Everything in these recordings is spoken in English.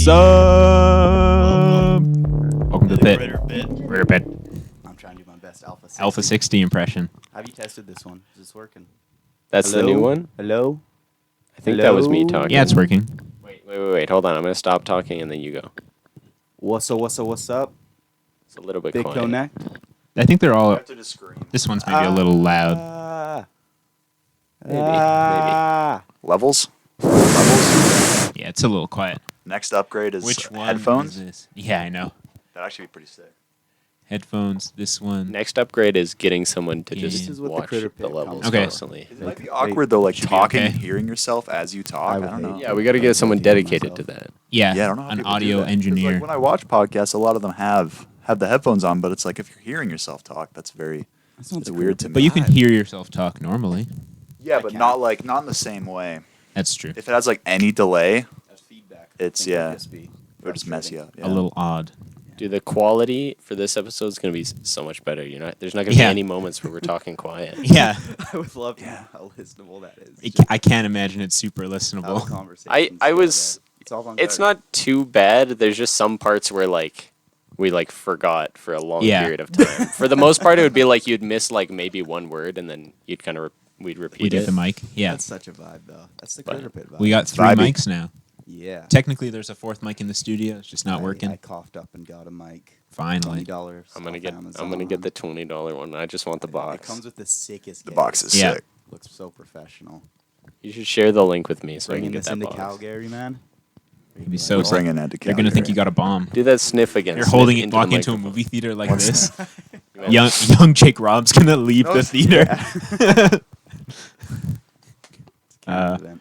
What's up? Welcome to the pit. Critterpit. I'm trying to do my best Alpha 60. Alpha 60 impression. Have you tested this one? Is this working? That's Hello? the new one? Hello? I think that was me talking. Yeah, it's working. Wait. Hold on. I'm going to stop talking and then you go. What's up? It's a little bit Big quiet. Connect? I think they're all. have to just scream. This one's maybe a little loud. Maybe. Levels? Yeah, it's a little quiet. Next upgrade is Which one headphones. is this? Yeah, I know. That'd actually be pretty sick. Headphones. This one. Next upgrade is getting someone to This just is what the watch Critterpit the levels Okay. constantly. It might be awkward though, like Should be talking okay. and hearing yourself as you talk. I don't know. Yeah, we got to get someone dedicated to that. Yeah, Yeah, I don't know how an people do audio that. 'Cause, engineer. Like, when I watch podcasts, a lot of them have the headphones on, but it's like if you're hearing yourself talk, that's very it's weird to me. But you can hear yourself talk normally. Yeah, I but can. not in the same way. That's true. If it has like any delay, That's feedback. It's- Think yeah. would just be it would just mess you frustrating. up. Yeah. A little odd. Dude, the quality for this episode is going to be so much better. There's not going to Yeah. be any moments where we're talking quiet. Yeah, I would love to know Yeah. how listenable that is. I can't imagine it's super How the listenable. conversations I go was- there. It's all on It's guard. not too bad. There's just some parts where we forgot for a long Yeah. period of time. For the most part, it would be like you'd miss maybe one word and then you'd kind of we'd repeat We did it. the mic. Yeah, That's such a vibe, though. That's the But Critterpit vibe. we got 3 Vibey. mics now. Yeah. Technically, there's a 4th mic in the studio. It's just not I working. coughed up and got a mic. Finally. $20. I'm gonna off get Amazon. the $20 one. I just want the It box. comes with the sickest. The case. box is Yeah. sick. Looks so professional. You should share the link with me so I Bringing can get this that into box. Calgary, man. You'd be so We're sick. bringing it to They're gonna think you Calgary. got a bomb. Do that sniff again. You're Sniff holding it, the walk into a microphone. movie theater like What's this. Imagine- young Jake Rob's gonna leave No, the it's- theater. Uh, Event.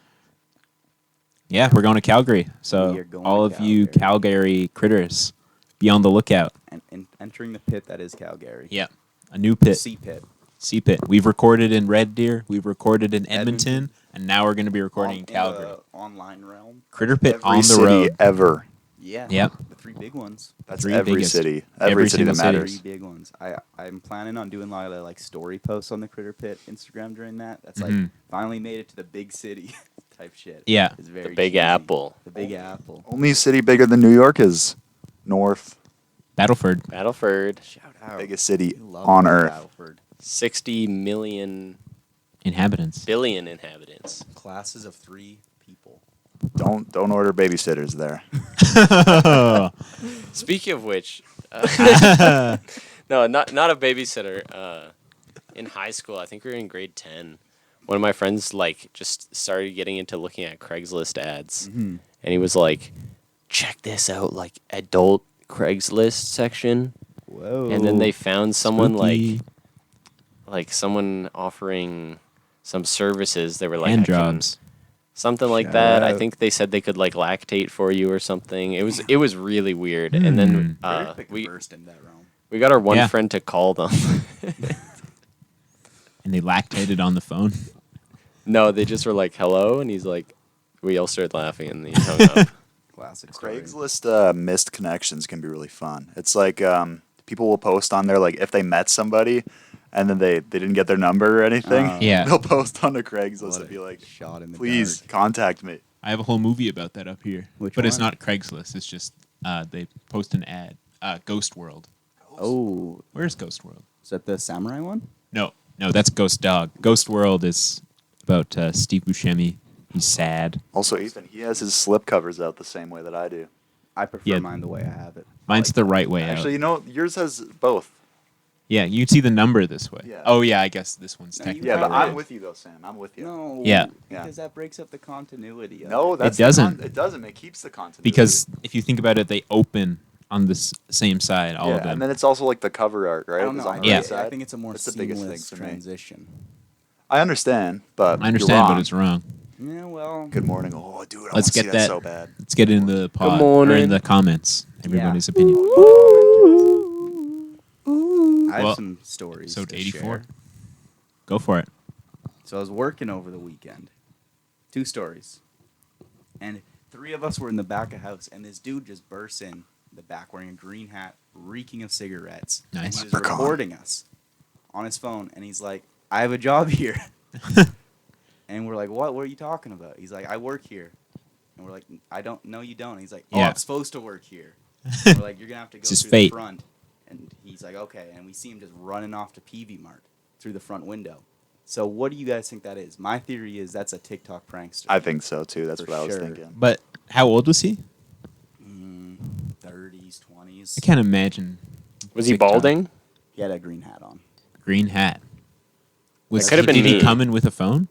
Yeah, we're going to Calgary. We So are going all to of you Calgary critters, be on the lookout. And entering the pit that is Calgary. Yeah, a new pit, Sea pit. sea pit. We've recorded in Red Deer. We've recorded in Edmonton, Edmonton. and now we're going to be recording in Calgary. the online realm. Critter Pit Every on the city road. ever. Yeah. Yep. The 3 big ones. That's 3 every biggest. city. Every Every city single that city. matters. 3 big ones. I'm planning on doing like story posts on the Critter Pit Instagram during that. That's like Mhm. finally made it to the big city type shit. Yeah. It's very The Big cheesy. Apple. The Big Apple. Only city bigger than New York is North. Battleford. Battleford, Shout out. Biggest city We love on North Earth. Battleford. 60 million Inhabitants. billion inhabitants. Classes of 3 people. Don't order babysitters there. Speaking of which, no, not a babysitter. In high school, I think we were in grade 10. One of my friends just started getting into looking at Craigslist ads, Mm-hmm. and he was like, "Check this out, adult Craigslist section." Whoa. And then they found someone Spooky. like someone offering some services. They were like, hand "I can-" jobs. something like Shout that. I out. think they said they could lactate for you or something. It was really weird. And then Critterpit we burst in that realm. we got our one Yeah. friend to call them. And they lactated on the phone. No, they just were like, "Hello," and he's like, we all started laughing, and he hung up. Classic story. Craigslist missed connections can be really fun. It's like people will post on there if they met somebody and then they didn't get their number or anything. Yeah. They'll post on the Craigslist What and be a like, shot in the please dark. contact me. I have a whole movie about that up here. Which but it's one? not Craigslist. It's just they post an ad. Ghost World. Oh, Where's Ghost World? is that the samurai one? No, that's Ghost Dog. Ghost World is about Steve Buscemi. He's sad. Also, Ethan, he has his slip covers out the same way that I do. I prefer Yeah. mine the way I have it. Mine's the right way Actually, out. yours has both. Yeah, you'd see the number this way. Yeah. Oh, yeah, I guess this one's No, you technically Yeah, but right. I'm with you though, Sam. I'm with you. No. Yeah. Because that breaks up the continuity. Of No, it. that's doesn't. It doesn't. It keeps the continuity. Because if you think about it, they open on the same side, all yeah, of them. and then it's also the cover art, right? I don't It's know. on I the Yeah. right think, side. I think it's a more That's the biggest thing seamless for me. transition. I understand, but I understand, you're but wrong. it's wrong. Yeah, well. Good morning. Oh, dude, I Let's want to see get that that. so bad. Let's get it in the pod or in morning. the comments. Everybody's opinion. I have Well, some stories. So to 84. share. Go for it. So I was working over the weekend. 2 stories. And 3 of us were in the back of house, and this dude just bursts in the back wearing a green hat, reeking of cigarettes. Nice. And he was Leprechaun. recording us on his phone, and he's like, I have a job here. And we're like, what? What are you talking about? He's like, I work here. And we're like, I don't know, you don't. And he's like, oh, Yeah. I'm supposed to work here. And we're like, you're gonna have to go It's his through fate. the front. And he's like, okay. And we see him just running off to PV Mart through the front window. So what do you guys think that is? My theory is that's a TikTok prankster. I think so too. That's For what I was sure. thinking. But how old was he? 30s, 20s. I can't imagine. Was he TikTok. balding? He had a green hat on. Green hat. Was That could have been did he me. come in with a phone?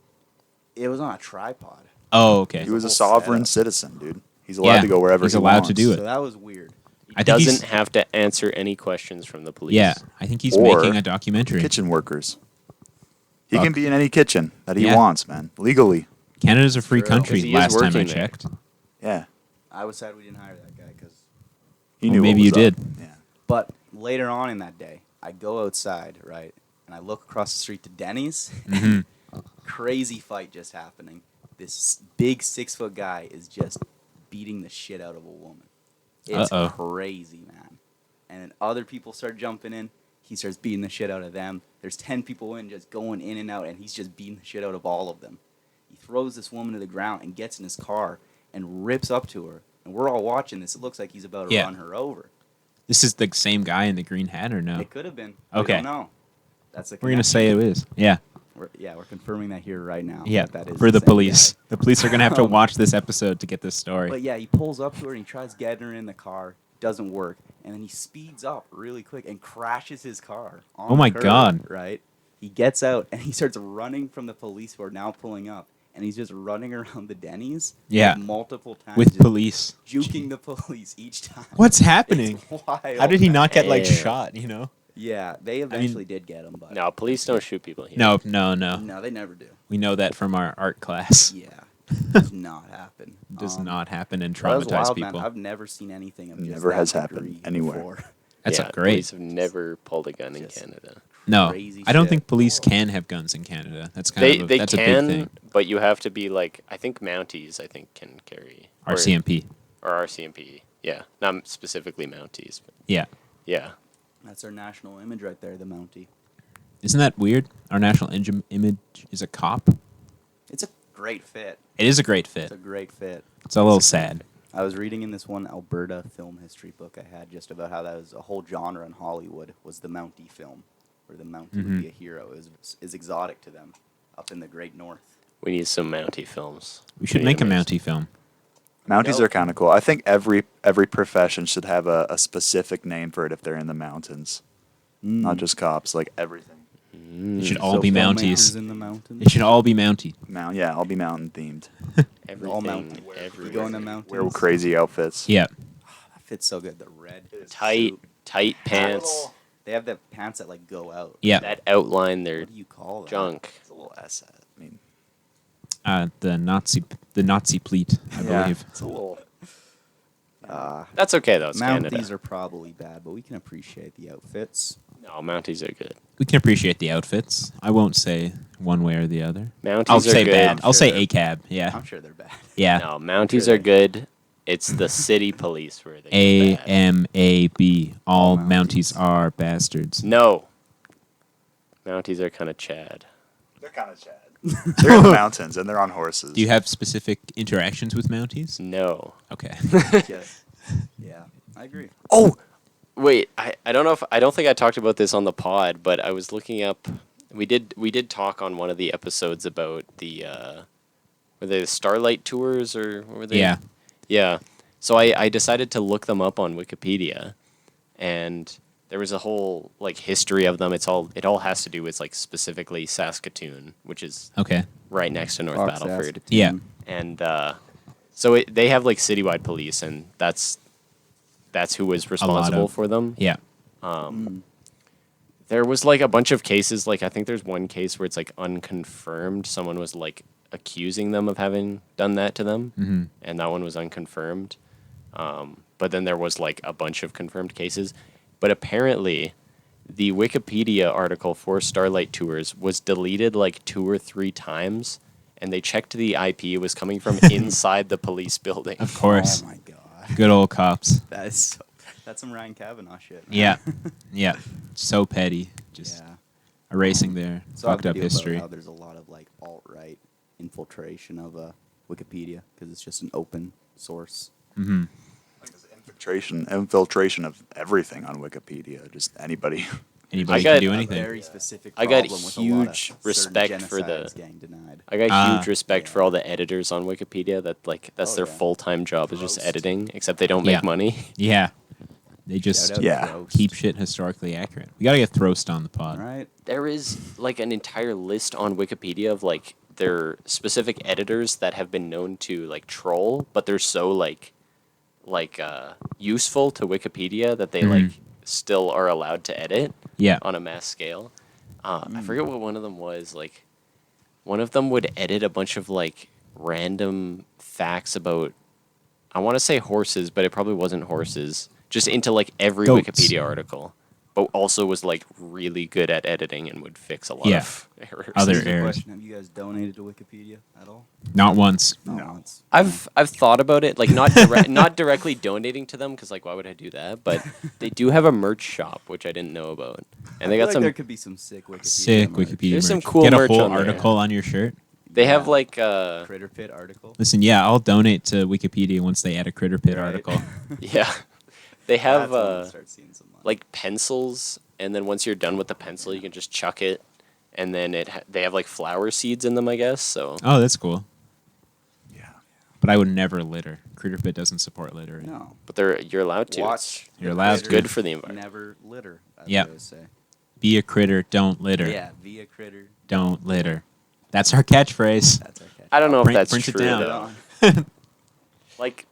It was on a tripod. Oh, okay. He was a whole sovereign setup. citizen, dude. He's allowed to go wherever he's he allowed wants. to do it. So that was weird. I think he's- Doesn't have to answer any questions from the police. Yeah, I think he's Or making a documentary. Kitchen workers. He Fuck. can be in any kitchen that he Yeah. wants, man. Legally. Canada's a free True. country. 'Cause he is Last time I working there. checked. Yeah. I was sad we didn't hire that guy because. He Well, knew what maybe you was up. did. Yeah. But later on in that day, I go outside, right, and I look across the street to Denny's. Mhm. Crazy fight just happening. This big 6-foot guy is just beating the shit out of a woman. It's Uh-oh. crazy, man. And then other people start jumping in. He starts beating the shit out of them. There's 10 people in, just going in and out, and he's just beating the shit out of all of them. He throws this woman to the ground and gets in his car and rips up to her. And we're all watching this. It looks like he's about to Yeah. run her over. This is the same guy in the green hat, or no? It could have been. Okay. We don't know. That's the We're gonna say it is. Yeah, we're confirming that here right now. yeah. That is For the same police, guy. the police are gonna have to watch this episode to get this story. But yeah, he pulls up to her and he tries getting her in the car. Doesn't work. And then he speeds up really quick and crashes his car. On Oh my the curb, God. Right? He gets out and he starts running from the police who are now pulling up. And he's just running around the Denny's. Yeah. like, multiple times. With just police. Juking the police each time. What's happening? It's wild, How did he man. not get like Yeah. shot? You know? Yeah, they eventually did get him. But No, police don't shoot people here. No. No, they never do. We know that from our art class. Yeah. Does not happen. Does not happen and That was traumatize wild, people. man. I've never seen anything of just Never that has happened degree anywhere. before. That's Yeah, a great. Police have never pulled a gun in Just- Canada. No, crazy I don't shit. think police can have guns in Canada. That's kind They of they that's a can, big thing. but you have to be like I think Mounties. I think can carry RCMP. or RCMP. Yeah, not specifically Mounties. But Yeah. yeah, That's our national image right there, the Mountie. Isn't that weird? Our national image is a cop. It's a great fit. It is a great fit. It's a great fit. It's a little sad. I was reading in this one Alberta film history book I had just about how that was a whole genre in Hollywood was the Mountie film, where the Mountie would be a hero. It is exotic to them up in the Great North. we need some Mountie films. We should need make a make- Mountie film. Mounties Dope. are kind of cool. I think every profession should have a specific name for it if they're in the mountains. Not just cops, like everything. It should all So be filmmakers Mounties. in the mountains. It should all be Mountie. Yeah, I'll be mountain themed. Everything, Mountie. everywhere. You go in the mountains. Wear crazy outfits. Yeah. That fits so good. The red tight, suit. tight pants They have the pants that like go out. Yeah. that outline their What do you call that? junk. It's a little S. I mean, The Nazi pleat, I believe. It's a little. That's okay though. It's Mounties Canada. are probably bad, but we can appreciate the outfits. No, Mounties are good. We can appreciate the outfits. I won't say one way or the other. Mounties I'll are say good. bad. I'll say Sure. ACAB. Yeah. I'm sure they're bad. Yeah. No, Mounties Sure are they- good. It's the city police where they A get bad. M A B. All All Mounties Mounties. are bastards. No. Mounties are kind of Chad. They're kind of Chad. They're in the mountains and they're on horses. Do you have specific interactions with Mounties? No. Okay. Yeah, I agree. Oh, wait. I don't know if I don't think I talked about this on the pod, but I was looking up. We did talk on one of the episodes about the were they the Starlight tours or what were they? Yeah. Yeah. So I decided to look them up on Wikipedia, and there was a whole like history of them. It all has to do with like specifically Saskatoon, which is Okay. right next to North Fox Battleford. Saskatoon. Yeah. And so they have like citywide police, and that's who was responsible of- for them. Yeah. There was like a bunch of cases. Like I think there's one case where it's like unconfirmed. Someone was like accusing them of having done that to them, and that one was unconfirmed. But then there was like a bunch of confirmed cases. But apparently, the Wikipedia article for Starlight Tours was deleted like 2 or 3 times, and they checked the IP. It was coming from inside the police building. Of course. Oh my god, Good old cops. that's some Ryan Kavanaugh shit. man. Yeah. Yeah. So petty. Just Yeah. erasing their So I have fucked up video about history. how there's a lot of like alt-right infiltration of Wikipedia because it's just an open source. Mm-hmm. Like this infiltration of everything on Wikipedia. Just anybody. Anybody got can do a anything. Very specific I got problem with a lot of huge certain respect for the- genocides getting denied. I got Ah. huge respect for all the editors on Wikipedia that that's Oh, their yeah. full-time job is just Roast. editing, except they don't make Yeah. money. Yeah. They just Shout out Yeah. Roast. keep shit historically accurate. We gotta get Throst on the pod. Right? There is like an entire list on Wikipedia of like their specific editors that have been known to like troll, but they're so useful to Wikipedia that they like still are allowed to edit Yeah. on a mass scale. I forget what one of them was. Like, one of them would edit a bunch of like random facts about. I want to say horses, but it probably wasn't horses. Just into like every Goats. Wikipedia article, but also was like really good at editing and would fix a lot Yeah. of errors. Other Here's a errors. question. Have you guys donated to Wikipedia at all? Not once. Not No. once. I've thought about it, like not directly donating to them because like why would I do that? But they do have a merch shop which I didn't know about, and they I got feel some. like there could be some sick Wikipedia. Sick merch. Wikipedia. There's some merch. cool Get a merch whole on there. article on your shirt. They have Yeah. like Critterpit article. Listen, yeah, I'll donate to Wikipedia once they add a Critterpit Right. article. yeah, they have That's when we'll start seeing some money. like pencils, and then once you're done with the pencil, you can just chuck it, and then they have like flower seeds in them, I guess. So Oh, that's cool. Yeah. But I would never litter. Critterpit doesn't support littering. no. but you're allowed to. Watch. You're the allowed It's to. critter, good for the environment. Never litter. As Yep. I always say. Be a critter, don't litter. Yeah. Be a critter. Don't litter. That's our catchphrase. That's our catch. I don't know if Print- that's print it true down. though. Like,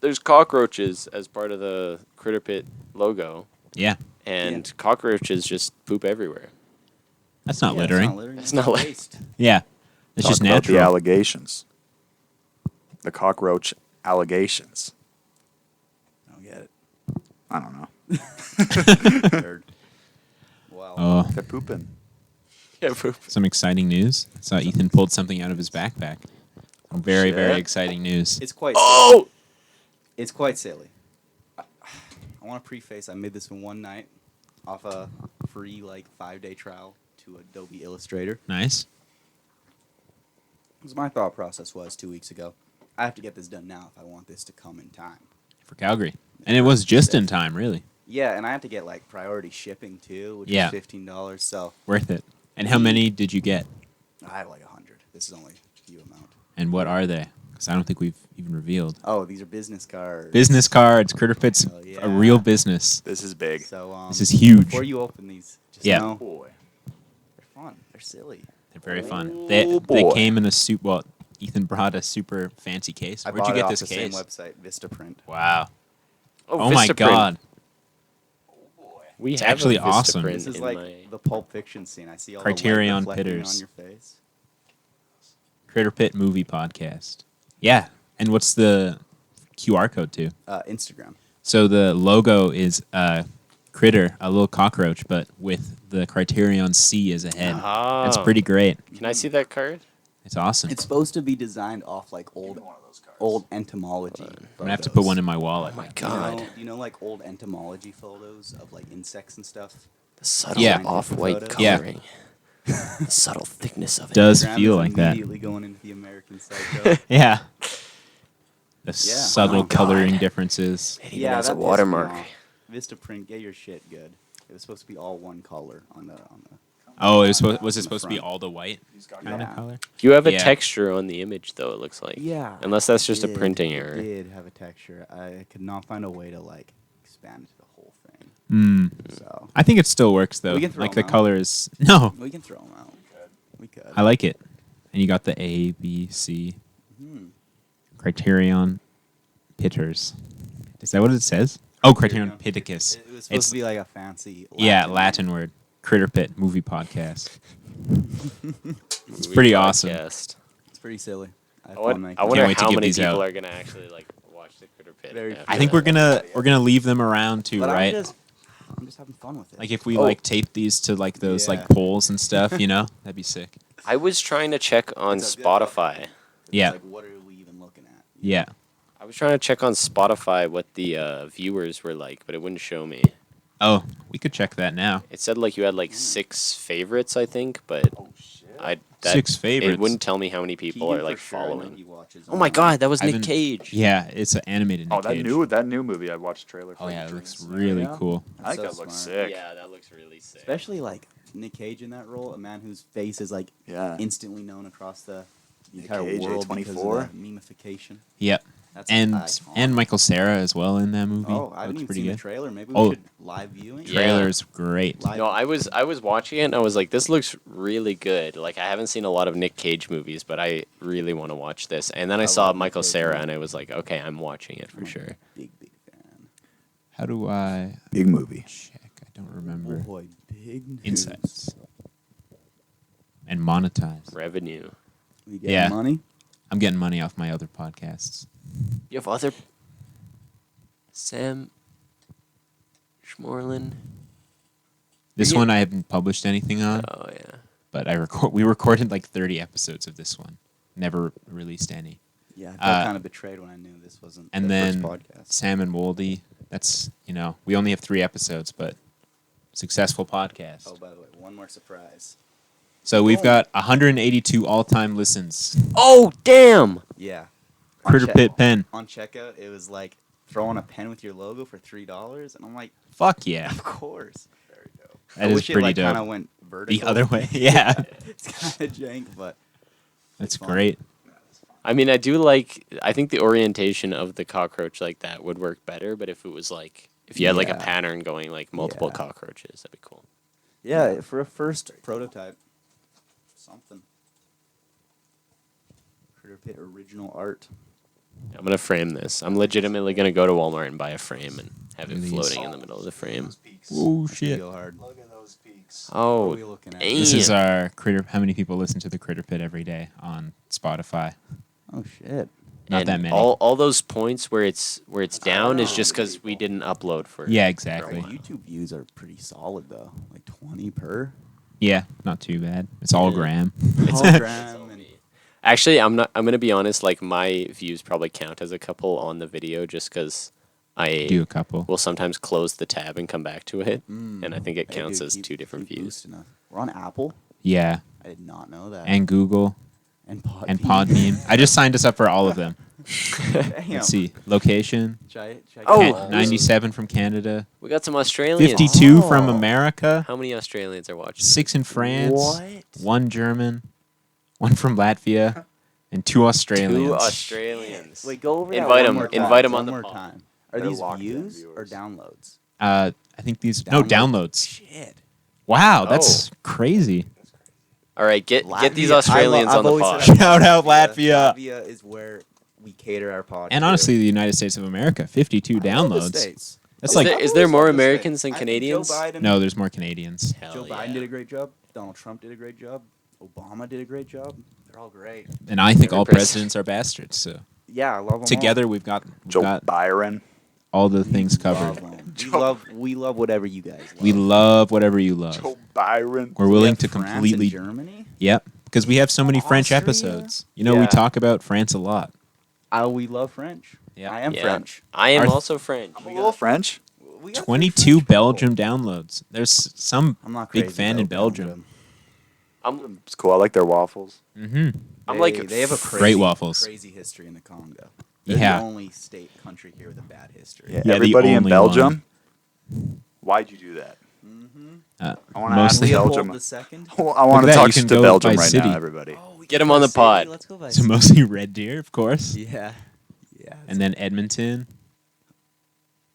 there's cockroaches as part of the Critterpit logo, Yeah. and Yeah. cockroaches just poop everywhere. That's not Yeah, littering. It's not littering. It's not like- waste. Yeah. It's Talk just about the natural. allegations. The cockroach allegations. I don't get it. I don't know. Nerd. Wow. Oh, They're pooping. Yeah, poop. some exciting news. I saw Ethan pulled something out of his backpack. Very, very shit. exciting news. It's quite. Oh! Silly. It's quite silly. I want to preface. I made this in one night, off a free 5-day trial to Adobe Illustrator. Nice. Because my thought process was 2 weeks ago. I have to get this done now if I want this to come in time. For Calgary. And it was just in time, really. Yeah, and I have to get priority shipping too, which Yeah. is $15. So Worth it. And how many did you get? I have 100. This is only a few amount. And what are they? Because I don't think we've even revealed. Oh, these are business cards. Business cards. Critterpit's Hell yeah. a real business. This is big. So This is huge. Before you open these, just Yeah. know Boy. they're fun. They're silly. They're very fun. Oh, They boy. came in a soup. Well, Ethan brought a super fancy case. I Where'd bought you it get off this the case? same website, Vistaprint. Wow. Oh my Vistaprint. god. We It's have actually a awesome. Vistaprint This is in like my- the Pulp Fiction scene. I see all Criterion the light reflecting Pitters. on your face. Critterpit movie podcast. Yeah. And what's the QR code too? Instagram. So the logo is a critter, a little cockroach, but with the Criterion C as a head. Ah. It's pretty great. Can I see that card? It's awesome. It's supposed to be designed off old entomology. I'm gonna have to put one in my wallet. Oh my Do god. you know old entomology photos of insects and stuff? The subtle Yeah. off-white Photos. Yeah. coloring. The subtle thickness of it. Does Instagram feel is like that. Immediately going into the American Psycho. Yeah. The subtle Oh my God. coloring differences. It even Yeah, has that a pissed me watermark. off. Vistaprint, get your shit good. It was supposed to be all one color on the. Oh, was it the supposed to be front. all the white kind Yeah. of color? You have a Yeah. texture on the image, though, it looks like. Yeah. Unless that's just a It printing It error. did have a texture. I could not find a way to expand the whole thing. Mm. So I think it still works though. We can throw Like the 'em out. color is no. we can throw them out. We could. I like it. And you got the A, B, C, Hmm. Criterion Pitters. Is that what it says? Oh, Criterion Pittacus. It was supposed It's to be a fancy. yeah, Latin word. Critterpit movie podcast. It's pretty awesome. It's pretty silly. I, had I, fun making it. wonder wait to how give many these people out. are gonna actually watch the Critterpit. Very after I think that. we're gonna leave them around too, But right? I'm just having fun with it. Like if we Oh. tape these to those Yeah. poles and stuff, that'd be sick. I was trying to check on It's a good Spotify. It's Yeah. what are we even looking at? Yeah. I was trying to check on Spotify what the viewers were like, but it wouldn't show me. Oh, we could check that now. It said you had 6 favorites, I think, but Six favorites. It wouldn't tell me how many people Keegan are like for sure, I know following. he watches Oh my them. god, that was I've Nick been- Cage. Yeah, it's an animated Nick Oh, that Cage. new movie. I watched the trailer for. Oh yeah, it the looks Dream really Scenario. cool. I think That's that so looks smart. sick. Yeah, that looks really sick. Especially like Nick Cage in that role, a man whose face is like Yeah. instantly known across the Nick entire Cage, world because A24. of the memification. Yep. That's And iconic. Michael Cera as well in that movie. Oh, I haven't Looks even pretty seen the good. trailer. Maybe we Oh. should live viewing. Yeah. Trailer's great. Live- No, I was watching it and I was like, this looks really good. Like I haven't seen a lot of Nick Cage movies, but I really want to watch this. And then I I saw love Nick Michael Cage, Cera man. and I was like, okay, I'm watching it I'm for a sure. Big fan. How do I Big movie. check? I don't remember. Boy, big news. Insights. And monetize. We Revenue. getting Yeah. money? I'm getting money off my other podcasts. You have other Sam Schmorlin. This Yeah. one I haven't published anything on, Oh yeah. but we recorded like 30 episodes of this one. Never released any. Yeah, I felt Uh, kind of betrayed when I knew this wasn't And the then first podcast. Sam and Woldy. That's, we only have 3 episodes, but successful podcast. Oh, by the way, one more surprise. So we've Oh. got 182 all-time listens. Oh damn! Yeah. On Critterpit pen. On checkout, it was like throwing a pen with your logo for $3, and I'm like, Fuck yeah. of course. Very dope. That I is wish pretty it like kind dope. of went vertical. The other way. Yeah. It's kind of jank, but That's fun. great. I mean, I think the orientation of the cockroach like that would work better, but if it was like, if you had like a Yeah. pattern going like multiple Yeah. cockroaches, that'd be cool. yeah, for a first prototype, something. Critterpit original art. I'm gonna frame this. I'm legitimately gonna go to Walmart and buy a frame and have it Release. floating in the middle of the frame. Oh shit. Go hard. Look at those peaks. What are Oh, we looking at? damn. This is our critter. How many people listen to the Critter Pit every day on Spotify? Oh shit. Not and that many. All those points where it's down is just because we didn't upload for. Yeah, Our exactly. YouTube views are pretty solid though, like 20 per. Yeah, not too bad. It's all Yeah. Graham. Hologram and Actually, I'm gonna be honest. Like my views probably count as a couple on the video, just because I Do a couple. will sometimes close the tab and come back to it, Mm. and I think it Hey, counts dude, as keep- 2 different keep views. boosting us. We're on Apple. Yeah, I did not know that. and Google and Podbean. and Podbean. I just signed us up for all of them. Damn. Let's see. Location. Should I get Oh, all Can- of 97 from Canada. We got some Australians. 52 from Oh. America. How many Australians are watching? 6 in France. What? 1 German. 1 from Latvia. And 2 Australians. 2 Australians. Wait, go over that Invite one 'em- more time. invite 'em on One the more pod. time. Are They're these locked in views or viewers. downloads? I think these. No, downloads. Shit. Wow, that's crazy. All right, get these Latvia- Australians I've on the always pod. said Shout out Latvia. Latvia is where we cater our pod. And to. honestly, the United States of America, 52 I love the downloads. States. That's Is like there- I've is there always more loved the Americans States. than I think Canadians? Joe Biden, no, there's more Canadians. Hell Joe yeah. Biden did a great job. Donald Trump did a great job. Obama did a great job. They're all great. And I think all Every presidents are bastards. So Yeah, I love them together all. we've got Joe Byron. all the things Love covered. 'em. Joe- We love whatever you guys love. We love whatever you love. Joe Byron. We're We willing have to France and completely. Germany. Yep, because we have so many French Austria. episodes. You know, we Yeah. talk about France a lot. We love French. Yeah. I am Yeah. French. I am Our- also French. I'm a little French. We got 22 French people. Belgium downloads. There's some I'm not big crazy fan in about Belgium. I'm It's cool. I like their waffles. Mm-hmm. I'm like they have a great crazy, waffles. crazy history in the Congo. They're Yeah. the only country here with a bad history. Yeah, the everybody in only Belgium. Why'd you do that? Mm-hmm. I want to ask Mostly- Belgium. Leopold the second. I want to that, talk you can to go Belgium by right city. now, everybody. Oh, we Get can 'em go on the city. pod. Let's go by So city. mostly Red Deer, of course, Yeah. Yeah. and then Edmonton.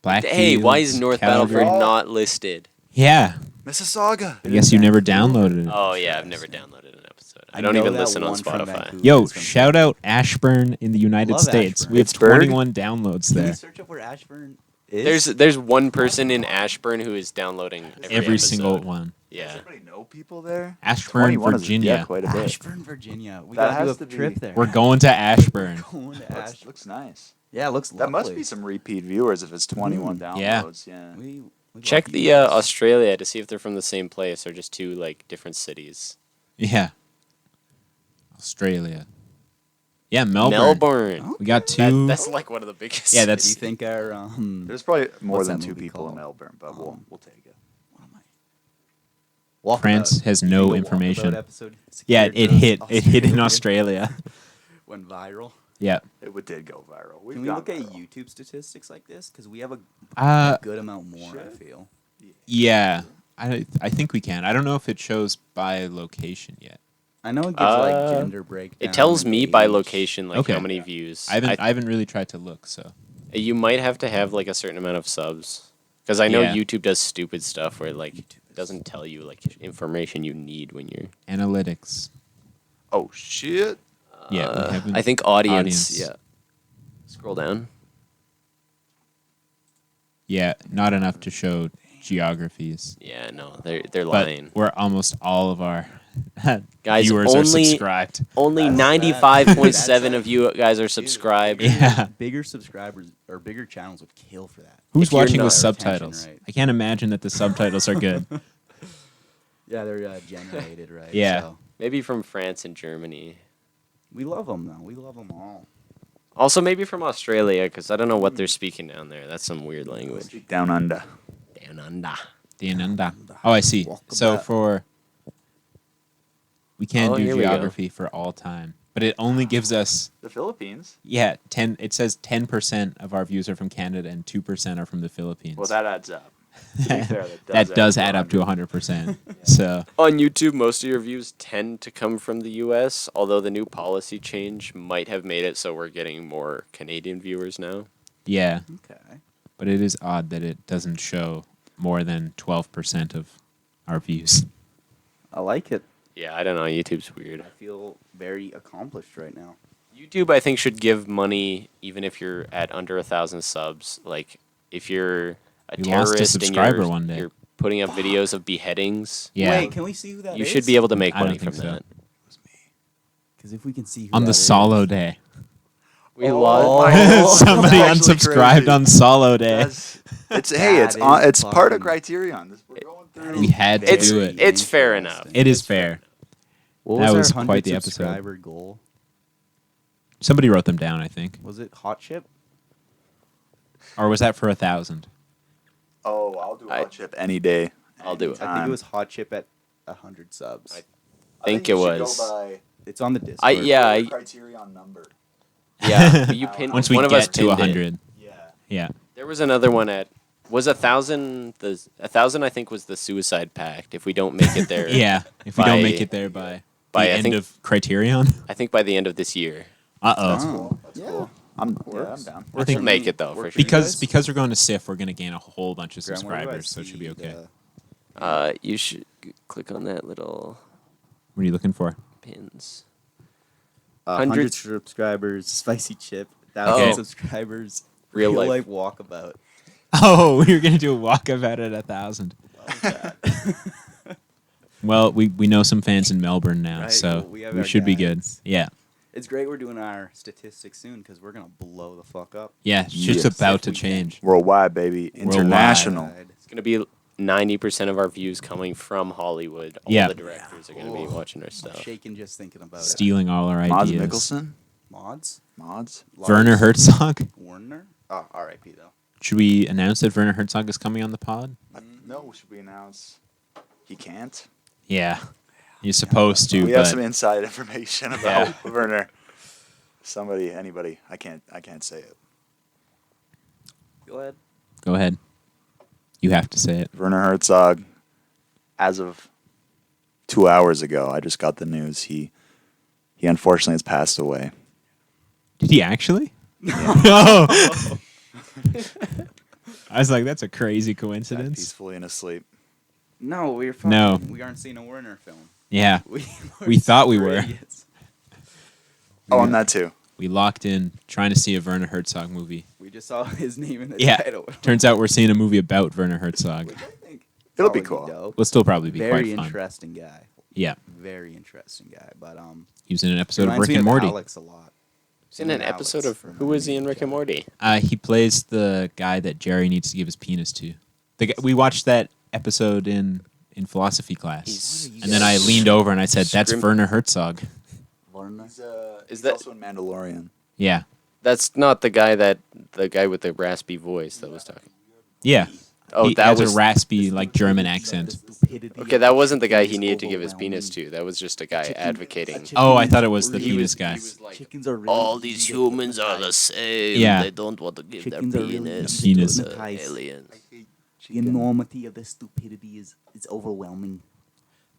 Blackfield. hey, why is North Calgary. Battleford not listed? Yeah, Mississauga. I guess you never downloaded it. Oh yeah, I've never downloaded an episode. I I don't know even that listen on one from Spotify. Vancouver. Yo, It's from shout out Ashburn in the United Love States. Ashburn. We have Pittsburgh? 21 downloads Can we there. search up where Ashburn is? There's one person in Ashburn who is downloading Every episode. single one. Does Yeah. everybody know people there? Ashburn, 21 is- Virginia. yeah, quite a bit. Ashburn, Virginia. We That gotta do has a to be- trip there. We're going to Ashburn. going to Ashburn. Looks nice. Yeah, it looks That must lovely. be some repeat viewers if it's 21 Yeah. downloads. Yeah. We Check love the you guys. Australia to see if they're from the same place or just two like different cities. Yeah. Australia. Yeah, Melbourne. Melbourne. We got That- two. that's like one of the biggest. Yeah, Do that's- you think our There's probably more What's than that two movie people in called? Melbourne, but we'll take it. what am I? France has You no think the Walkabout information. episode Yeah, secured it those hit. It hit in Australian- Australia. Went viral. Yeah. Did go viral. We've Can we gone look at viral. YouTube statistics like this? Because we have a Uh, good amount more, I Shit. feel. yeah. I think we can. I don't know if it shows by location yet. I know it gives like gender breakdown. It tells and me by age. location like Okay. how many views. I haven't really tried to look. So You might have to have like a certain amount of subs, because I know Yeah. YouTube does stupid stuff where like YouTube is- doesn't tell you like information you need when you're. analytics. Oh shit! Yeah, we haven't. I think audience. Audience. Yeah. Scroll down. Yeah, not enough to show geographies. Yeah, no, they're But lying. we're almost all of our Guys, viewers are only- subscribed. Only That's 95.7 like- of you guys are subscribed. Yeah. Bigger subscribers or bigger channels would kill for that. Who's If you're watching not- with Their attention, subtitles? right. I can't imagine that the subtitles are good. Yeah, they're generated, right? Yeah. So Maybe from France and Germany. we love them though. We love them all. Also, maybe from Australia, because I don't know what they're speaking down there. That's some weird language. Speak down under. Down under. Oh, I see. Walk So about. we can't Oh, do here we go. geography for all time, but it only gives us The Philippines. 10. It says 10% of our views are from Canada and 2% are from the Philippines. Well, that adds up. To be fair, that does add up to 100%. So On YouTube, most of your views tend to come from the U.S., although the new policy change might have made it so we're getting more Canadian viewers now. yeah, Okay. but it is odd that it doesn't show more than 12% of our views. I like it. Yeah, I don't know. YouTube's weird. I feel very accomplished right now. YouTube, I think, should give money even if you're at under 1,000 subs. Like, if you're a We lost a terrorist and subscriber you're, one day. you're putting up videos of beheadings, Yeah, Wait, can we see who that is? you should be able to make I don't money from think so. that. Because if we can see who on that the is- solo day. We Oh lost. my God. Somebody That's actually unsubscribed crazy. on solo day. It's hey, That it's is part of fucking- Criterion. We're going through. We had to It's- do it. it's fair enough. It is fair. What That was was our quite the 100 episode. subscriber goal? Somebody wrote them down, I think. Was it Hot Chip? Or was that for 1,000? Oh, I'll do a I- hot chip any day. I'll do it. I think it was Hot Chip at 100 subs. I think it was. It's on the Discord. Criterion number. Yeah, you pin, Once we one of us get to pinned it. 100. Yeah. Yeah. There was another one at. Was 1,000 the 1,000? I think was the suicide pact. If we don't make it there, Yeah. If we don't By- make it there by by, the I end think- of Criterion. I think by the end of this year. Uh-oh. Oh, That's yeah. cool. I'm Works. down. I think We'll make it though for Works sure. because guys? because we're going to SIF, we're going to gain a whole bunch of Graham, where do I subscribers, so it should be see okay. the- You should click on that little What are you looking for? pins. 100 100 subscribers, Spicy Chip, 1,000 Okay. subscribers, Real real life. life walkabout. Oh, you're going to do a walkabout at 1,000. Love that. Well, we know some fans in Melbourne now, Right, so well, we have we our should be good. guys. Yeah. It's great we're doing our statistics soon because we're going to blow the fuck up. Yeah, it's just Yes. about If to we can. change. Worldwide, baby. International. Right. It's gonna be 90% of our views coming from Hollywood. All Yeah. the directors are gonna be watching our I'm stuff. shaking just thinking about Stealing all our Mods ideas. Mikkelsen. it. Mods? Mods. Werner Herzog. Warner? Oh, R.I.P. though. Should we announce that Werner Herzog is coming on the pod? No, should we announce? He can't. Yeah. You're supposed to, We have but some inside information about Werner. Somebody, anybody. I can't say it. Go ahead. go ahead. You have to say it. Werner Herzog, as of 2 hours ago, I just got the news. He unfortunately has passed away. Did he actually? No. I was like, that's a crazy Died coincidence. peacefully and asleep. No, we're fucking, No. we aren't seeing a Werner film. Yeah. We're We thought we super were. idiots. Oh, and that too. We locked in trying to see a Werner Herzog movie. We just saw his name in the Yeah. title. Turns out we're seeing a movie about Werner Herzog. Which I think It'll be probably cool. dope. Will still probably be Very quite fun. interesting guy. Yeah. Very interesting guy. But He was in an episode of reminds Rick me and of Morty. Alex a lot. He's in an Alex episode of from Who was he in Miami Rick and Vice. Morty? He plays the guy that Jerry needs to give his penis to. We watched that episode in philosophy class. He's- And then I leaned over and I said, that's Scrim- Werner Herzog. Is He's that- also in Mandalorian? Yeah. That's not the guy with the raspy voice that was talking. Yeah. Oh, he that has was a raspy, like German accent. okay. That wasn't the guy he needed to give his penis to. That was just a guy advocating. Oh, I thought it was the penis guy. He was like, Chickens are really all easy these to humans are the hypnotize. same. Yeah. They don't want to give Chickens their are really penis easy to to the hypnotize. aliens. The enormity of the stupidity is overwhelming.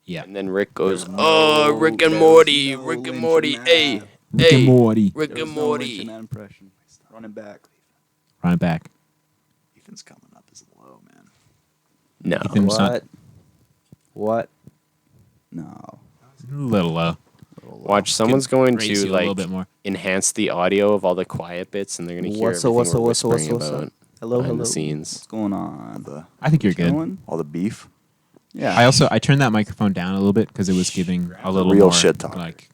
Yeah. And then Rick goes, There's "Oh, no- Rick and there's Morty, no Rick and Lynch Morty, in that. hey, Rick hey, and Morty. Rick There and was no Lynch in Morty." that impression. Running back. Run it back. Ethan's coming up as low, man. No, Ethan's not What? No. a little low. watch. Someone's going Raise to you a little like bit more. enhance the audio of all the quiet bits, and they're gonna hear What's up, everything what's we're up, what's up, whispering what's up? about Hello, behind hello. the scenes. What's going on? I think you're good. Chilling? All the beef. Yeah. I turned that microphone down a little bit because it was giving a little real more shit talker. like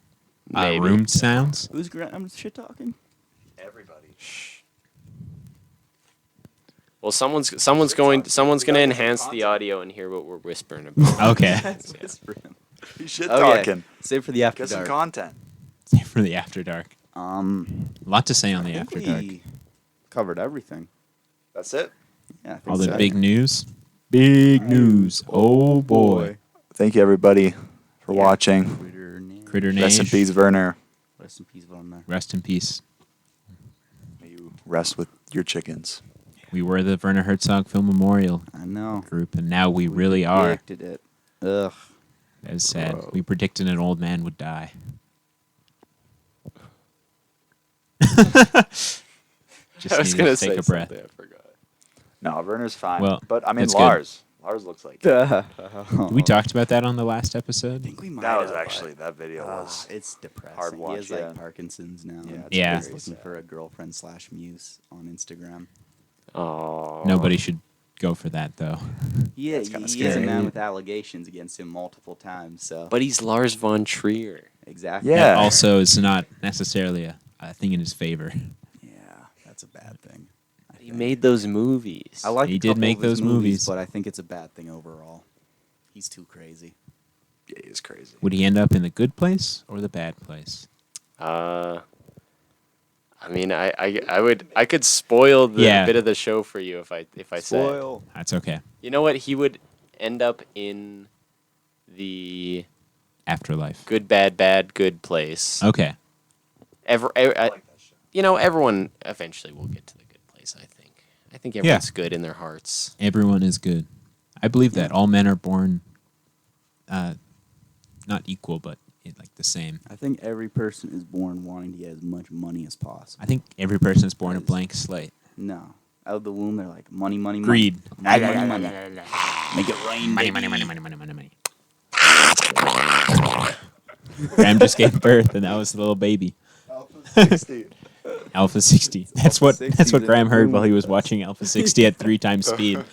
Maybe. room sounds. Who's I'm shit talking? Everybody. Well, someone's gonna enhance the audio and hear what we're whispering about. Okay. He's shit Oh, yeah. talking. Save for the after Get some dark. content. Save for the after dark. A lot to say on the I think after dark. we covered everything. That's it. Yeah, I think All the so. big news. Big news. Oh boy. Thank you, everybody, for Yeah. watching. Critter Rest in Nation. peace, Werner. Rest in peace, Werner. Rest in peace. May you rest with your chickens. We were the Werner Herzog Film Memorial I know. group, and now we really are. Predicted it. Ugh. That is sad. Bro. We predicted an old man would die. Just I was needed gonna to say take a breath. something, I forgot. No, Werner's fine. Well, but I mean, that's good. Lars. Lars looks like. We talked about that on the last I episode. think we might That was have, actually that video was. it's depressing. hard He watch, has yeah. like Parkinson's now. Yeah, and Yeah. He's crazy. looking for a girlfriend / muse on Instagram. Oh, Nobody should go for that, though. Yeah, That's kinda he is a scary. man with allegations against him multiple times. So But he's Lars von Trier. exactly. Yeah. That also is not necessarily a thing in his favor. Yeah, that's a bad thing. I He think. made those movies. I like. He a did couple make of his those movies. but I think it's a bad thing overall. He's too crazy. Yeah, he is crazy. Would he end up in the good place or the bad place? I mean, I could spoil the Yeah. bit of the show for you if I said. Spoil. That's okay. You know what? He would end up in the Afterlife. good, bad, good place. Okay. Everyone eventually will get to the good place. I think everyone's good in their hearts. Everyone is good. I believe that all men are born, not equal, but like the same. I think every person is born wanting to get as much money as possible. I think every person is born a blank slate. No. Out of the womb, they're like, money, money, Greed. money. Money, money, money. Make it rain, Money, baby. money. Graham just gave birth, and that was the little baby. Alpha 60. That's what 60's in Graham the heard womb. while he was watching Alpha 60 at 3 times speed.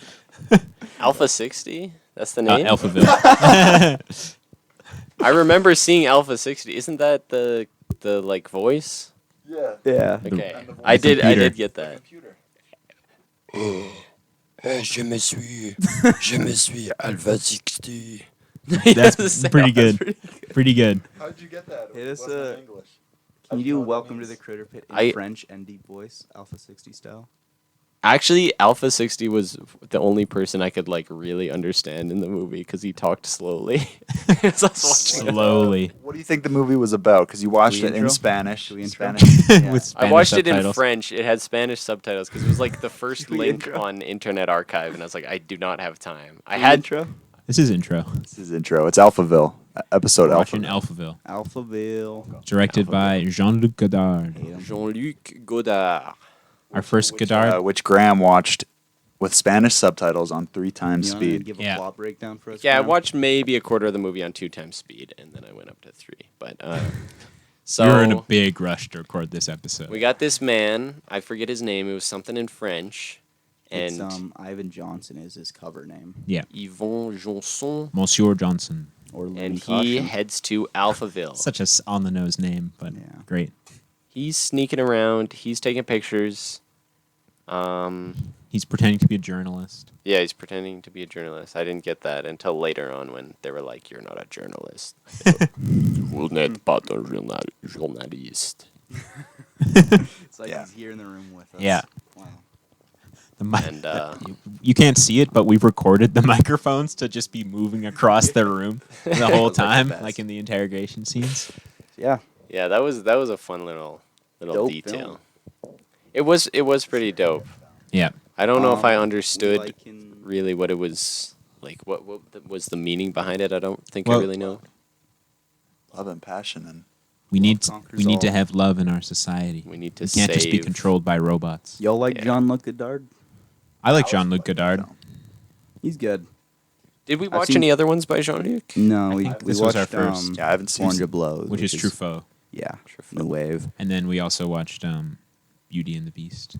Alpha 60? That's the name? Alphaville. I remember seeing Alpha 60. Isn't that the like voice? Yeah. Yeah. Okay. And the voice. I computer. did get that. Je me suis Alpha 60. That's pretty good. Pretty good. How did you get that? Hit us Wasn't a- in English. Can you do Welcome to the Critterpit in I- French and deep voice, Alpha 60 style? Actually, Alpha 60 was the only person I could like really understand in the movie because he talked slowly. As I was watching it. Slowly. What do you think the movie was about? Because you watched we it in intro? Spanish. Should we intro? Spanish. Yeah. With I Spanish watched it in subtitles. French. It had Spanish subtitles because it was like the first Should we link intro? on Internet Archive, and I was like, I do not have time. I Should we had intro? This is intro. This is intro. It's Alphaville. Episode Watching Alphaville. Alphaville. Alphaville. Directed by Jean-Luc Godard. Hate 'em. Jean-Luc Godard. Our first Godard. Which Graham watched with Spanish subtitles on 3 times You wanna speed. give a Yeah. plot breakdown for us? Yeah, I Graham? watched maybe a quarter of the movie on 2 times speed, and then I went up to 3. But so We were in a big rush to record this episode. we got this man. I forget his name. It was something in French, It's, and Ivan Johnson is his cover name. Yeah. Yvon Johnson, Monsieur Johnson. Or and Lemon he Caution. heads to Alphaville. Such a on-the-nose name, but Yeah. great. He's sneaking around. He's taking pictures. He's pretending to be a journalist. Yeah, he's pretending to be a journalist. I didn't get that until later on when they were like, "You're not a journalist." Vous n'êtes pas un journaliste. It's like Yeah. he's here in the room with us. Yeah. Wow. The mic. And You can't see it, but we've recorded the microphones to just be moving across the room the whole Like the time, best. like in the interrogation scenes. Yeah. yeah, that was a fun little Dope detail. film. It was pretty dope. Yeah. I don't know if I We understood like in- really what it was like. What was the meaning behind it? I don't think I Well- really know. Love and passion and We need to conquers all. have love in our society. We need to We can't just be save- controlled by robots. Y'all like Yeah. Jean-Luc Godard? I like That was Jean-Luc a good Godard. film. He's good. Did we I've watch seen- any other ones by Jean-Luc? No, I we think we this was watched our first. Yeah, I haven't seen Orange of Blows, Which is Truffaut. Yeah, Truffaut. New Wave. And then we also watched Beauty and the Beast.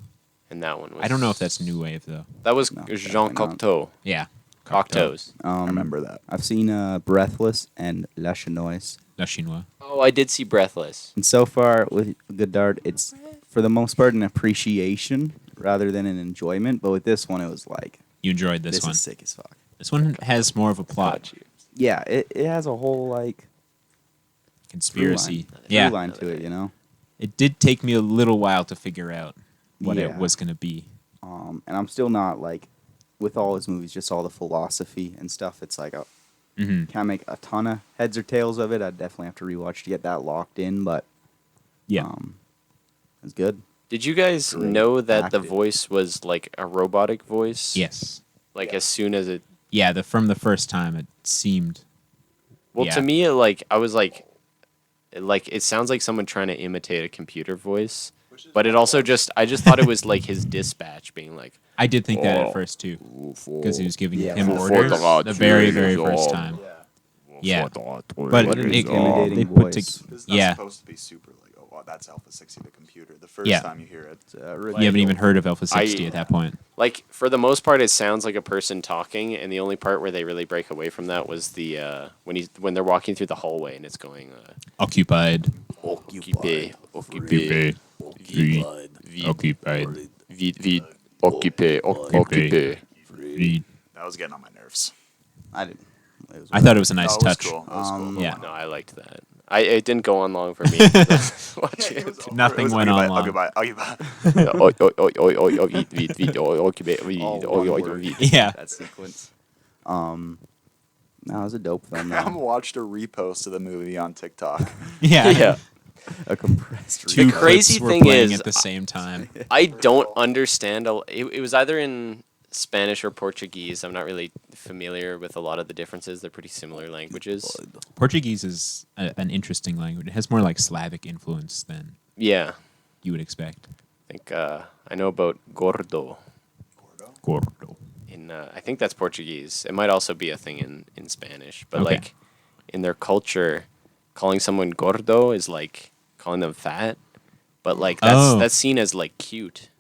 And that one was. I don't know if that's New Wave, though. That was No, Jean definitely not. Cocteau. Yeah. Cocteau's. I remember that. I've seen Breathless and La Chinoise. La Chinois. Oh, I did see Breathless. And so far with Godard, it's for the most part an appreciation rather than an enjoyment. But with this one, it was like, You enjoyed this one. is sick as fuck. This one has more of a plot. Got you. Yeah, it has a whole like Conspiracy. through Yeah. line to it, you know. It did take me a little while to figure out what it Yeah. was going to be. And I'm still not like with all his movies, just all the philosophy and stuff. It's like Hmm. can't make a ton of heads or tails of it. I'd definitely have to rewatch to get that locked in, but Yeah. it's good. Did you guys Great know that the acting. voice was like a robotic voice? Yes. Like as soon as it. Yeah, from the first time it seemed. Well, Yeah. to me, I was like, it sounds like someone trying to imitate a computer voice, but it also I just thought it was like his dispatch being like, I did think that Oh. at first too, because he was giving Yeah, him for orders the the very, very trees first of- time. Yeah. But What an it, intimidating they put voice. to, It's not yeah, supposed to be super like, oh, wow, that's Alpha 60, the computer. The first Yeah. time you hear it, you haven't even heard of Alpha 60 at that point. like for the most part, it sounds like a person talking, and the only part where they really break away from that was the when they're walking through the hallway and it's going Occupied. occupé, Occupé. Occupied. vide, occupé, occupé. Read. that was getting on my nerves. I didn't. It was I thought it was a nice That was touch. cool. That was cool. Yeah. No, I liked that. It didn't go on long for me. Watching It it. was over. Nothing It was went on occupy, long. occupy, Occupé. Yeah. that sequence. No, it was a dope film. I though. watched a repost of the movie on TikTok. Yeah. Yeah. A compressed. Two The crazy clips were thing playing is, at the same time. I don't understand. It was either in Spanish or Portuguese. I'm not really familiar with a lot of the differences. They're pretty similar languages. Portuguese is an interesting language. It has more like Slavic influence than Yeah. you would expect. I think I know about gordo. Gordo. I think that's Portuguese. It might also be a thing in Spanish. But Okay. like in their culture, calling someone gordo is like calling them fat. But like that's seen as like cute.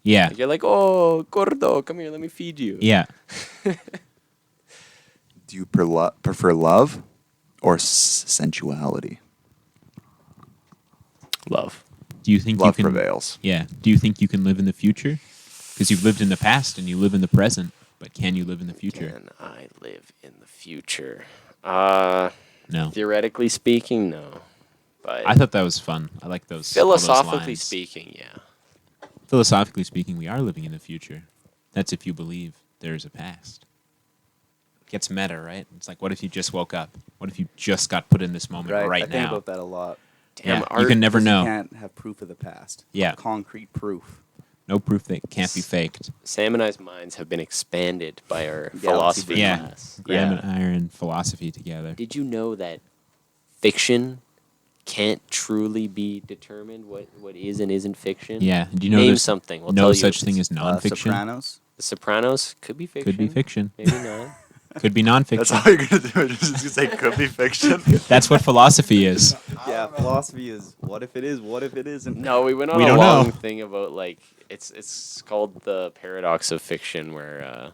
Yeah. Like, you're like, oh, gordo, come here, let me feed you. Yeah. Do you prefer love or sensuality? Love. Do you think Love you can? prevails. Yeah. Do you think you can live in the future? Because you've lived in the past and you live in the present, but can you live in the future? Can I live in the future? No. Theoretically speaking, no. But I thought that was fun. I like those. all those philosophically lines. speaking, yeah. Philosophically speaking, we are living in the future. That's if you believe there is a past. Gets meta, right? It's like, what if you just woke up? What if you just got put in this moment right, I think now? about that a lot. Damn, Yeah, art, you can never 'Cause know. You can't have proof of the past. Yeah. Concrete proof. No proof that can't be faked. Sam and I's minds have been expanded by our Galaxy philosophy brain. Yeah. class. Graham and I are in philosophy together. Did you know that fiction can't truly be determined what is and isn't fiction? Yeah. Do you know Name there's something. We'll no tell you such if thing it's as nonfiction? Sopranos. The Sopranos could be fiction. Could be fiction. Maybe not. Could be That's nonfiction. all you're gonna do. Just say could be fiction. That's what philosophy is. Yeah, philosophy is what if it is, what if it isn't. No, we went on We a don't long know. thing about like it's called the paradox of fiction, where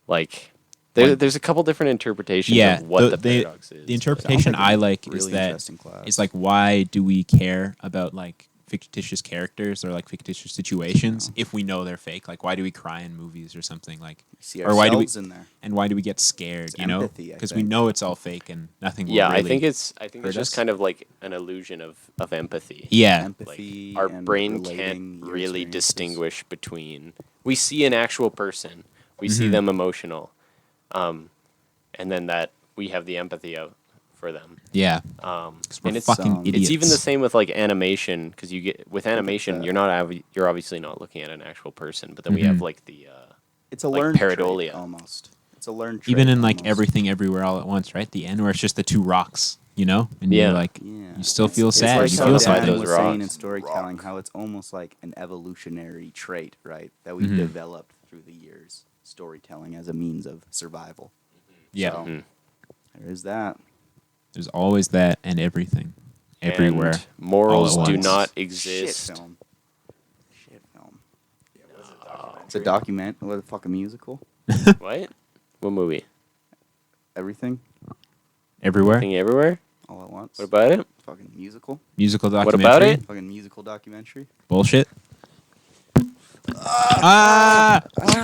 like there's a couple different interpretations Yeah. of what the paradox is. The interpretation Sounds like I a like is really that interesting class. it's like, why do we care about like fictitious characters or like fictitious situations if we know they're fake? Like, why do we cry in movies or something? Like, see or why do we- ourselves in there. and why do we get scared? It's You know, empathy, I because we think. know it's all fake and nothing. Will Yeah, really I think it's hurt just us. kind of like an illusion of empathy. Yeah. Empathy. Our and brain relating can't your really experiences. distinguish between we see an actual person, we see them emotional, and then that we have the empathy for them. Yeah. And We're it's fucking idiots. it's even the same with like animation because you get with animation you're obviously not looking at an actual person, but then we have like the It's a like learned pareidolia. trait almost. It's a learned trait. Even in like almost. everything everywhere all at once, right? The end where it's just the two rocks, you know? And Yeah. you're like, Yeah. you still feel It's sad. like You how feel Dan sad. Dan those was saying rocks. in storytelling, Rock. how it's almost like an evolutionary trait, right? That we've Mhm. developed through the years. Storytelling as a means of survival. Yeah. So, Mhm. there is that. There's always that and everything. Everywhere. And morals all at do once. not Shit exist. film. Shit film. It's a document. What the fuck, a musical? What? What movie? Everything, Everywhere. Thing everywhere? all at once. What about it? Fucking musical. Musical What documentary. about it? Fucking musical documentary. Bullshit.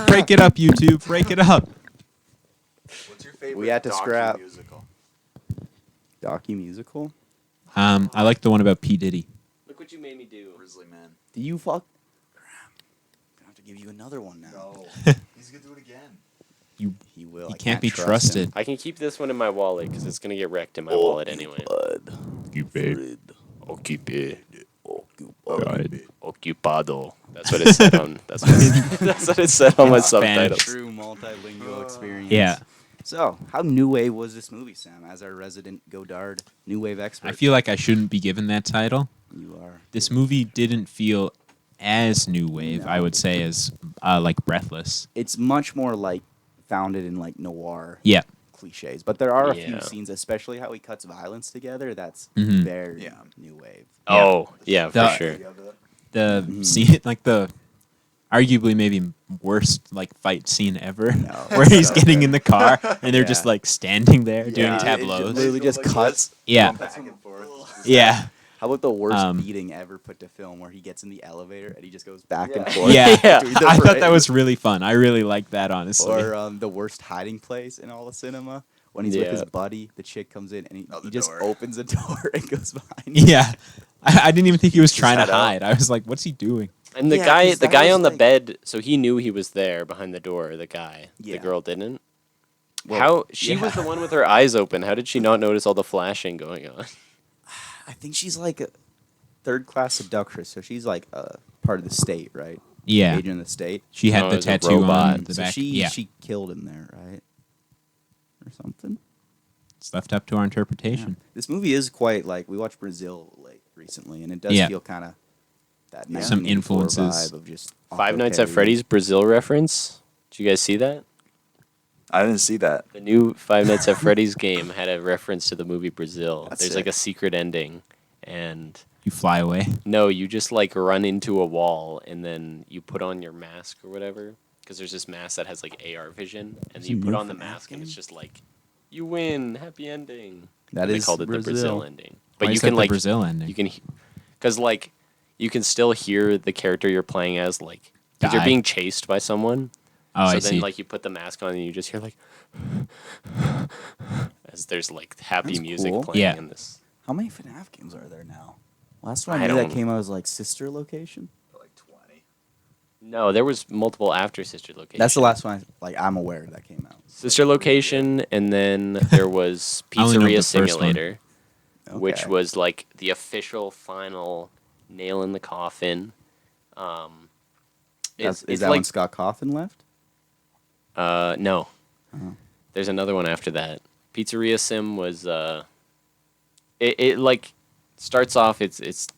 Break it up, YouTube. Break it up. What's your favorite We had to scrap. musical? Docu-musical? I like the one about P. Diddy. Look what you made me do. Grizzly Man. Do you fuck? Gonna have to give you another one now. No. He's gonna do it again. He will. He I can't be trust trusted. him. I can keep this one in my wallet because it's gonna get wrecked in my wallet anyway. Ocupado. That's what it said on. That's what it said on my subtitles. True multilingual experience. Yeah. So, how new wave was this movie, Sam? As our resident Godard new wave expert, I feel like I shouldn't be given that title. you are. This movie didn't feel as new wave, No. I would say, as like Breathless. It's much more like founded in like noir Yeah. cliches, but there are a few Yeah. scenes, especially how he cuts violence together. That's Mhm. very Yeah. new wave. Oh, yeah, for The- sure. The Mhm. scene, like the arguably maybe worst like fight scene ever, No, where he's so getting good. in the car and they're just Yeah. like standing there doing Yeah. tableaus. Literally just cuts. Yeah. Back and forth. Yeah. How about the worst Um, beating ever put to film, where he gets in the elevator and he just goes back and forth? Yeah. Yeah. between the I thought that frames? was really fun. I really liked that, honestly. Or the worst hiding place in all of cinema, when he's with his Yeah. buddy, the chick comes in and Oh, he the just door. opens the door and goes behind. him. Yeah. I didn't even think he was trying sat to up. hide. I was like, what's he doing? And the Yeah, guy, 'cause the that guy was on the like- bed, so he knew he was there behind the door. The guy, Yeah. the girl didn't. Well, How she yeah. was the one with her eyes open. How did she not notice all the flashing going on? I think she's like a third-class seductress, so she's like part of the state, right? Yeah. Agent of the state. She had No, the it was a tattoo on robot. the so back. she Yeah. she killed him there, right? Or something. It's left up to our Yeah. interpretation. This movie is quite like, we watched Brazil recently, and it does Yeah. feel kind of that Yeah. Some 1984 influences. vibe of just Five Nights at Perry. Freddy's Brazil reference. Did you guys see that? I didn't see that. The new Five Nights at Freddy's game had a reference to the movie Brazil. That's There's like sick. a secret ending, and You fly away. no, you just like run into a wall, and then you put on your mask or whatever. Because there's this mask that has like AR vision, and Is then you it put new on the FNAF mask, and it's game? just like, you win, happy ending. That And they is called it the Brazil ending. But Why you is can that like the Brazil ending. you can, because like you can still hear the character you're playing as, like because you're Die. being chased by someone. Oh, So I then see. like you put the mask on and you just hear like as there's like happy That's music cool. playing Yeah. in this. How many FNAF games are there now? Last one I I knew that don't- came out was like Sister Location. Like 20. No, there was multiple after Sister Location. That's the last one I'm aware that came out. Sister Location, and then there was I only know Pizzeria the first one. Simulator, which Okay. was like the official final nail in the coffin. Is It's that like when Scott Coffin left? no. Oh. There's another one after that. Pizzeria Sim was it like starts off it's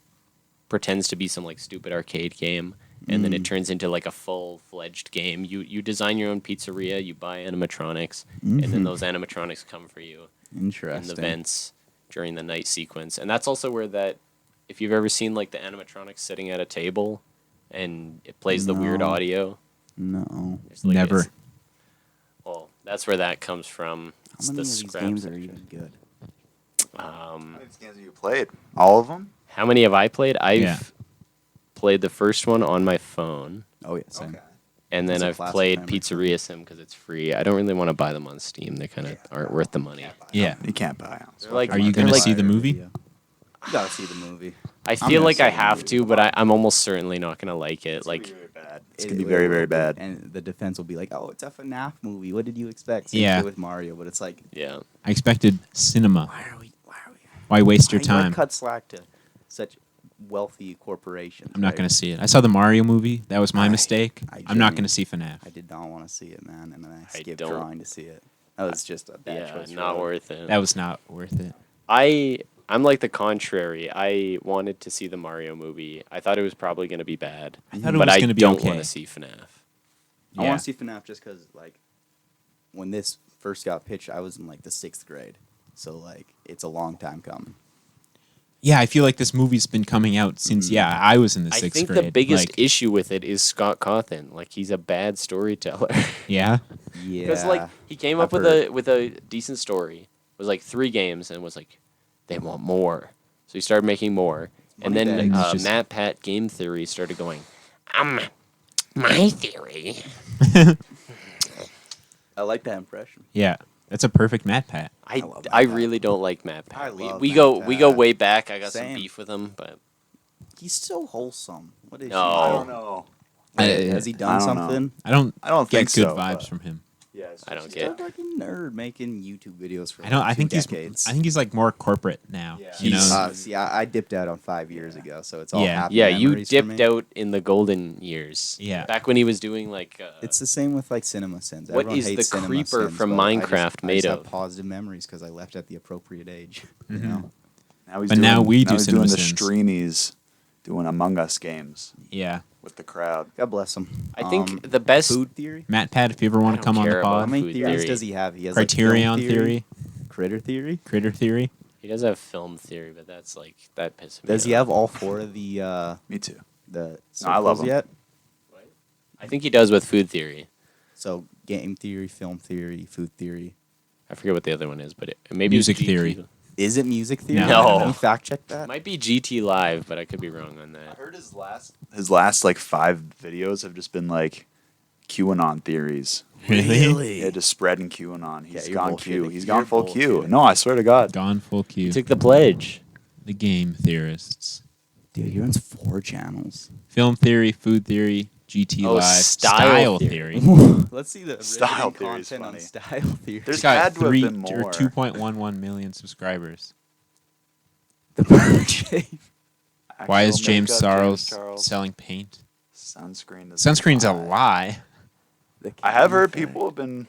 pretends to be some like stupid arcade game, and then it turns into like a full-fledged game. You design your own pizzeria, you buy animatronics, and then Mhm. those animatronics come for you in Interesting. the vents during the night sequence. And that's also where that if you've ever seen like the animatronics sitting at a table and it plays the weird No. audio. No. There's, like, Never. it's- Well, that's where that comes from. How It's many the of these scrap games are section. even good? How many games have you played? All of them? How many have I played? I've Yeah. played the first one on my phone, Oh yeah, same. and then That's a I've classic played memory. Pizzeria Sim because it's free. I don't really want to buy them on Steam. They kind of aren't worth the money. Yeah. You can't buy them. They're like- Are you they're gonna like- see the movie? You gotta see the movie. I I'm feel gonna like I say have movie. to, but I'm almost certainly not gonna like it. Like bad. It's gonna be very, very bad. And the defense will be like, "Oh, it's a FNAF movie. What did you expect?" Same Yeah. shit with Mario, but it's like, Yeah. I expected cinema. why are we? Why waste your Why time? cut slack to such wealthy corporations? I'm not right? going to see it. I saw the Mario movie. That was my I- mistake. I I'm not genuinely- going to see FNAF. I did not want to see it, man, and then I I skipped don't- trying to see it. That was just a bad Yeah, choice. for not me. worth it. That was not worth it. I'm like the contrary. I wanted to see the Mario movie. I thought it was probably going to be bad. I thought it but was I going to be don't okay. want to see FNAF. I Yeah. want to see FNAF just because, like, when this first got pitched, I was in like the 6th grade, so like it's a long time coming. Yeah, I feel like this movie's been coming out since, I was in the I 6th think grade. the biggest Like, issue with it is Scott Cawthon. Like he's a bad storyteller. yeah? Yeah, Because like he came up I've with a decent story. It was like 3 games and was like, they want more. So he started making more. And then Moneybags. Just- Matt Pat Game Theory started going, my theory. I like that impression. Yeah. That's a perfect Matt Pat. I, love Matt I Pat. really don't like Matt Pat. I We, love we Matt go we go Pat. way back. I got some Same. beef with him, but He's so wholesome. What is No. I he? don't know. Has he done I don't know. something? I don't think get good so, vibes but- from him. Yeah, I don't He's get a fucking nerd making YouTube videos for I don't. like I 2 think decades. I think he's like more corporate now. Yeah. You know. He's- See, I dipped out on 5 years ago, so it's all Yeah. happy yeah, you memories for dipped me. out in the golden years. Yeah. Back when he was doing like It's the same with like Cinema Sins. What Everyone is hates the Cinema creeper Sins, from but I Minecraft just, made I just of? have positive memories because I left at the appropriate age. You Mhm. know, Now he's But doing, now we do he's Cinema doing the Sins. streamies, doing Among Us games Yeah. with the crowd. God bless him. I think the best food theory. Matt Pat, if you ever want to don't come on the care about How pod, many food theories theory. does he have? He has like, Criterion film theory, Critter theory. Critter theory. he does have film theory, but that's like that pisses me Does he off. have all 4 of the Me too. the No, I love circles him. yet? I think he does with food theory. So game theory, film theory, food theory. I forget what the other one is, but maybe Music it's GT. theory. Is it music theory? No. Can we fact check It that? might be GT Live, but I could be wrong on I that. heard his last like 5 videos have just been like QAnon theories. Really? Yeah, just spreading QAnon. He's you're gone bullshitting. Q. He's You're gone full Q. bullshitting. No, I swear to God. Gone full He Q. took the pledge. The game theorists. Dude, he runs 4 channels. Film theory, food theory, GT Oh, Live, style theory. Let's see the Style riveting theory is content on funny. style theory. There's He's got had to have 3 been or more. 2.11 million subscribers. the bird shape. Why is Actual James makeup, Sarles selling paint? sunscreen? is Sunscreen's a lie. lie. I have heard Camouflage. people have been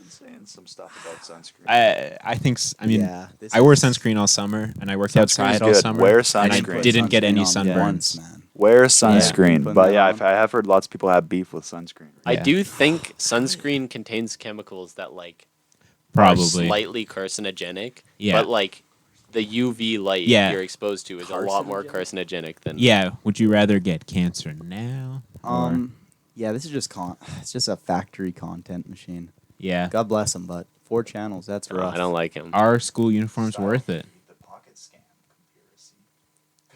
saying some stuff about sunscreen. I think. I mean, Yeah, this I wore is- sunscreen all summer, and I worked Sunscreen's outside all good. summer. Wear and I sunscreen. didn't get any Sunscreen on sunburns. once, man. Wear sunscreen, Putting but that yeah, on. I have heard lots of people have beef with sunscreen. I Yeah. do think sunscreen contains chemicals that like are Probably. slightly carcinogenic. Yeah. But like the UV light Yeah. you're exposed to is a lot more carcinogenic than Yeah. Would you rather get cancer now? or- Yeah, this is just it's just a factory content machine. Yeah. God bless him, but 4 channels, that's rough. I don't like him. Are school uniforms worth it? The pocket scam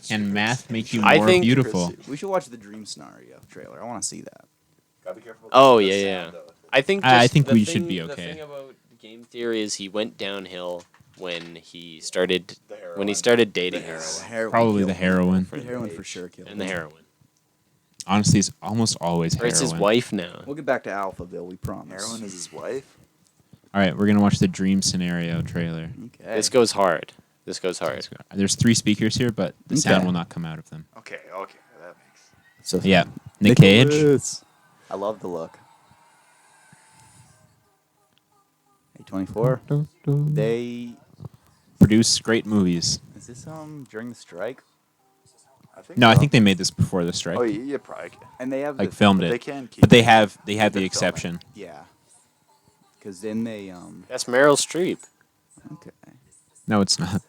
Can math make you I more think- beautiful? We should watch the Dream Scenario trailer. I want to see that. Gotta be careful. Oh yeah, yeah. I think I just think the we thing- should be The okay. thing about game theory is he went downhill when he started The heroin. when he started dating her Probably the heroin. The heroin for sure killed and the him. heroin. Honestly, it's almost always Or heroin. it's his wife now. We'll get back to Alphaville, we promise. Heroin is his wife. All right, we're gonna watch the Dream Scenario trailer. Okay. This goes hard. This goes hard. There's 3 speakers here, but the sound Okay. will not come out of them. Okay, that makes. So, Yeah, Nick Cage. Nicholas. I love the look. A24. They Produce great movies. is this during the strike? I think No, I so. think they made this before the strike. Oh, yeah, probably. Can. And they have Like the, filmed But it. they can keep. But they have the Keep it exception. yeah. Because then they That's Meryl Streep. okay. No, it's not.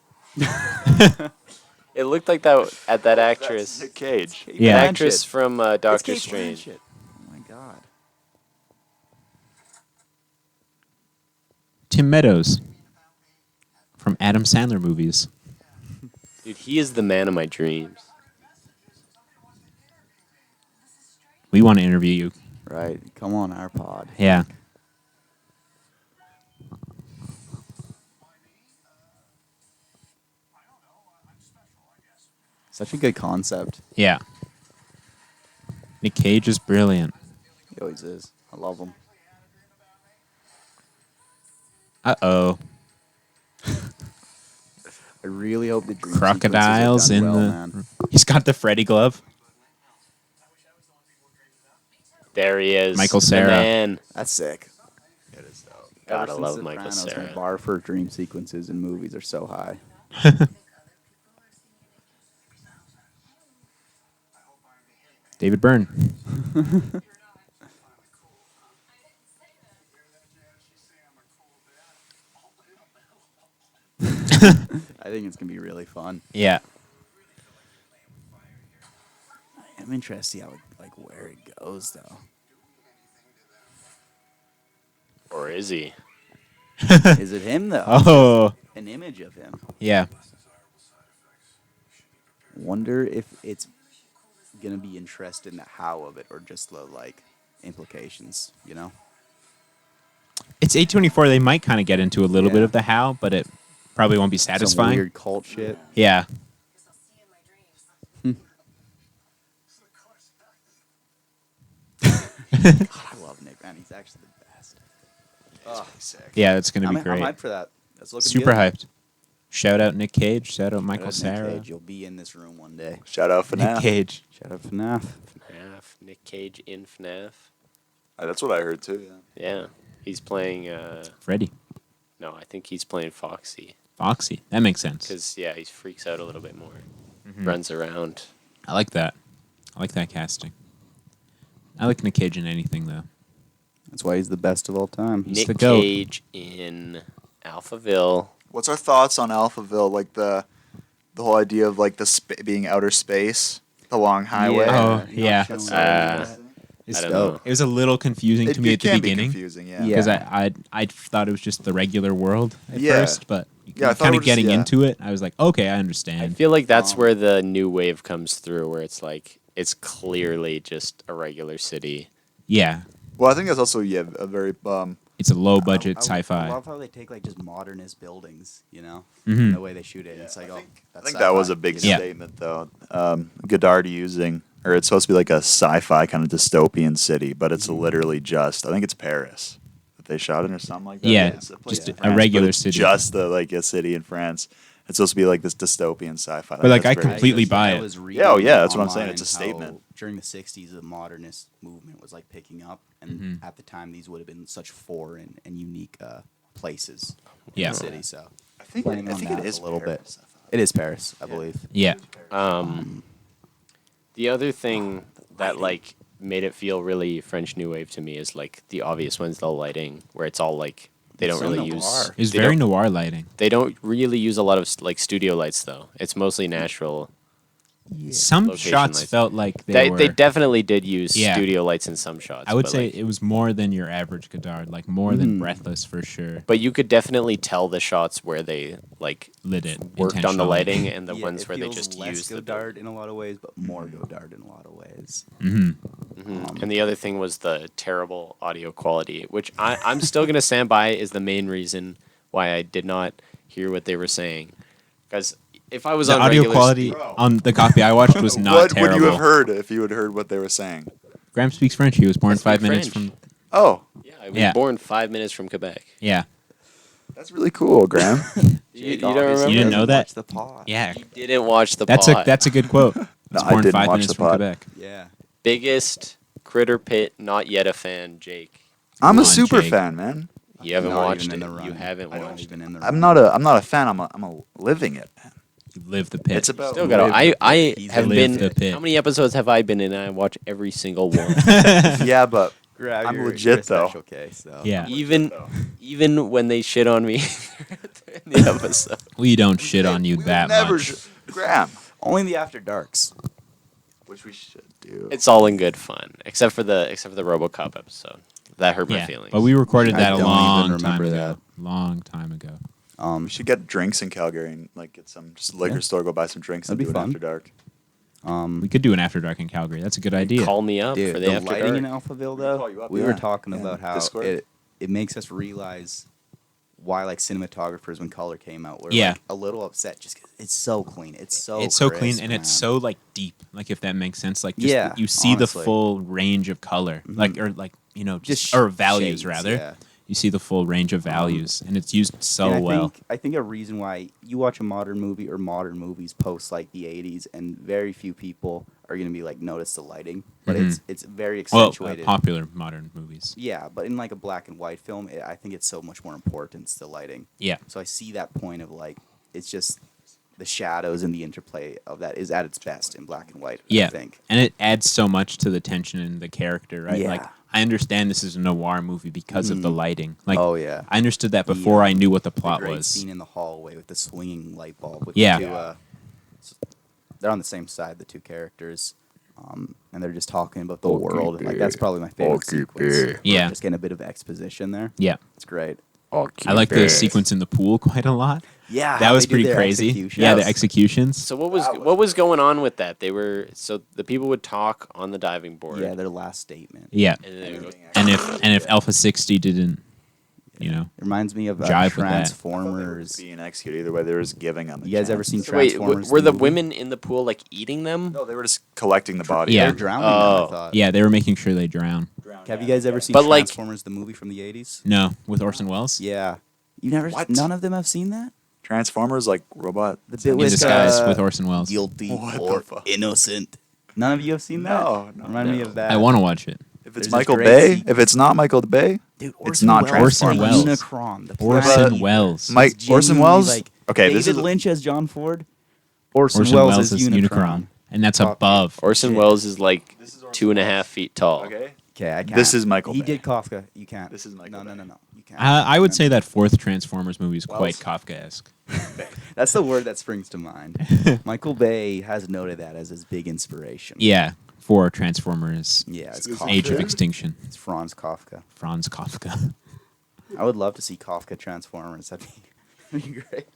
It looked like that at that actress. Nick Cage. Kate Yeah. The Blanchett. actress from It's Doctor Kate Strange. Blanchett. Oh my god. Tim Meadows from Adam Sandler movies. Dude, he is the man of my dreams. We want to interview you. Right. Come on our pod. Yeah. Such a good concept. Yeah. Nick Cage is brilliant. He always is. I love him. Uh-oh. I really hope the dream Crocodiles sequences are in done the... well, man. He's got the Freddy glove. There he is. Michael The Cera. man. That's sick. It is dope. Gotta Ever love since Michael Sopranos, Cera. my bar for dream sequences in movies are so high. David Byrne. I think it's gonna be really fun. Yeah. I'm interested to see how where it goes though. Or is he? Is it him though? Oh. An image of him. Yeah. Wonder if it's gonna be interested in the how of it or just the implications. You know. It's A24. They might kind of get into a little bit Yeah. of the how, but it probably won't be Some satisfying. weird cult shit. Yeah. God, I love Nick, man. He's actually the best. Oh, Sick. Yeah, it's going to be I'm great. hyped for that. That's looking Super good. hyped. Shout out Nick Cage. Shout out Michael Shout out Nick Cera. Cage. You'll be in this room one day. Shout out FNAF. Nick Cage. Shout out FNAF. FNAF. Nick Cage in FNAF. That's what I heard too. Yeah. Yeah. He's playing, Freddy. no, I think he's playing Foxy. Foxy. That makes sense. Because, yeah, he freaks out a little bit more. Mhm. Runs around. I like that. I like that casting. I like Nick Cage in anything, though. That's why he's the best of all time. He's Nick the goat. Cage in Alphaville. What's our thoughts on Alphaville? Like the whole idea of like being outer space, the long highway. Oh, not yeah. showing It's I don't dope. know. It was a little confusing to me at the can beginning. be confusing, yeah. Yeah. Because I thought it was just the regular world at Yeah. first, but Yeah, I thought kind it of was- getting yeah. into it, I was like, okay, I I understand. feel like that's Um, where the new wave comes through, where it's like, it's clearly just a regular city. Yeah, Well, I think that's also a very it's a low budget I sci-fi. love how they take just modernist buildings, Mhm. the way they shoot it. It's like, I that's think that was sci-fi, a big Yeah. statement though. Godard using, or it's supposed to be like a sci-fi kind of dystopian city, but it's literally just, I think it's Paris that they shot in or something like that. Yeah, It's a place just in a France, but regular it's city. Just a city in France. It's supposed to be like this dystopian sci-fi. But, like, that's I very- completely buy it. was Yeah, oh, reading yeah, that's what I'm saying. online It's a how statement. During the 60s, the modernist movement was picking up, and Mhm. at the time, these would have been such foreign and unique places Yeah. in the city. So I think playing I on think that it is a little bit. Paris, I thought. It is Paris, I believe. Yeah, The other thing that like made it feel really French New Wave to me is like the obvious ones, the lighting, where it's all like they don't So really noir. use. it was they very don't- noir lighting. They don't really use a lot of like studio lights though. It's mostly natural. Some Location shots lights. felt like they were. They definitely did use Yeah. studio lights in some shots. I would but, say like- it was more than your average Godard, like more than Mm. Breathless for sure. but you could definitely tell the shots where they like Lit it. worked on the intentionally. lighting and the Yeah, ones it where they feels just less used Godard in a lot of ways, but more Godard in a lot of ways. Mhm. And the other thing was the terrible audio quality, which I'm still going to stand by is the main reason why I did not hear what they were saying. Because if I was The on audio regular quality speed- on the copy I watched was not What terrible. would you have heard if you had heard what they were saying? Graham speaks French. He was born I 5 speak minutes French. from. Oh, yeah, I was Yeah. born 5 minutes from Quebec. Yeah, that's really cool, Graham. You Jake don't obviously remember? You didn't doesn't know that? watch the pod. yeah. You didn't watch the That's pod. a good quote. No, He's I born didn't 5 watch minutes the from pod. Quebec. Yeah. Biggest Critterpit, not yet a fan, Jake. I'm Come a on, super Jake. fan, man. You haven't Not watched even it. in the You run. haven't Not watched it. even in the I'm run. not a fan. I'm a living it. Man. You live the pit. It's about Still gotta. Live I He's have lived been. the pit. How many episodes have I been in? And I watch every single one. yeah, but Grab I'm your- legit, you're a though. special case, though. Yeah. Even when they shit on me in the episode. We don't shit on you we that would never much. Graham, Only in the After Darks. which we should do. It's all in good fun, except for the RoboCop episode. That hurt my Yeah, feelings. but we recorded I that a don't even long time remember ago. that. Long time ago. We should get drinks in Calgary and like get some just liquor Yeah. store, go buy some drinks That'd and be do it fun. after dark. We could do an After Dark in Calgary. That's a good idea. Call me up Dude, for the the after lighting dark. in Alphaville, We can call though, you up, we yeah. were talking Yeah, about how Discord. it makes us realize why like cinematographers when Color came out were Yeah. like a little upset just 'cause it's so clean. It's so clean crisp, and it's man. so like deep, like if that makes sense. Like just Yeah, you see the honestly. full range of color, like or like Just or values shades, rather. yeah. You see the full range of values, and it's used so And well. I think a reason why you watch a modern movie or modern movies post like the 80s and very few people are going to be like notice the lighting, but it's very Well, accentuated. popular modern movies. Yeah, but in like a black and white film, I think it's so much more important the lighting. Yeah, So I see that point of like it's just the shadows and the interplay of that is at its best in black and white. yeah, I think. and it adds so much to the tension and the character, right? Like Yeah. I understand this is a noir movie because of the lighting. Like, Oh, yeah. I understood that before I knew what the The plot great was. scene in the hallway with the swinging light bulb. With Yeah. the two, they're on the same side, the two characters, and they're just talking about the world. Like that's probably my favorite sequence. Yeah. Just getting a bit of exposition there. Yeah, It's great. I like the sequence in the pool quite a lot. Yeah, That how was they do pretty their crazy. execution. Yeah, That the was- executions. So what was going on with that? They were so the people would talk on the diving board. Yeah, their last statement. Yeah, And then they would go, and if Alpha 60 didn't, you know, It reminds me of Jive with that. Transformers. Being executed either way, they were just giving them. You guys ever seen so wait, Transformers? were the movie? women in the pool like eating them? No, they were just collecting the body. Yeah. They're drowning them, Oh. I thought. yeah, they were making sure they drown. Have you guys ever seen But, like- Transformers, the movie from the 80s? No, with Orson Welles. Yeah. You never? What? None of them have seen that? Transformers like robot. The bit In with disguise with Orson Welles. guilty What the or fuck? innocent. None of you have seen that? No, Remind me no. of that. I want to watch it. If There's it's this Michael great Bay, sequence. if it's not Michael Bay, Dude, it's not Orson the Welles. Unicron. The Orson planet Welles. is Mike Orson genuinely, Welles. Like, Okay, David this is Lynch as John Ford. Orson, Orson Welles, Welles as is Unicron. Unicron, and that's Fuck. above. Orson Yeah. Welles is like 2.5 feet tall. okay. Okay, I can't. This is Michael He Bay. did Kafka. You can't. This is Michael No, no, Bay. no, no. You can't. I would say that fourth Transformers movie is quite Wells? Kafkaesque. That's the word that springs to mind. Michael Bay has noted that as his big inspiration. Yeah, for Transformers Yeah, it's Is it Kafka. Age of Kafka? Extinction. It's Franz Kafka. Franz Kafka. I would love to see Kafka Transformers. That'd be great.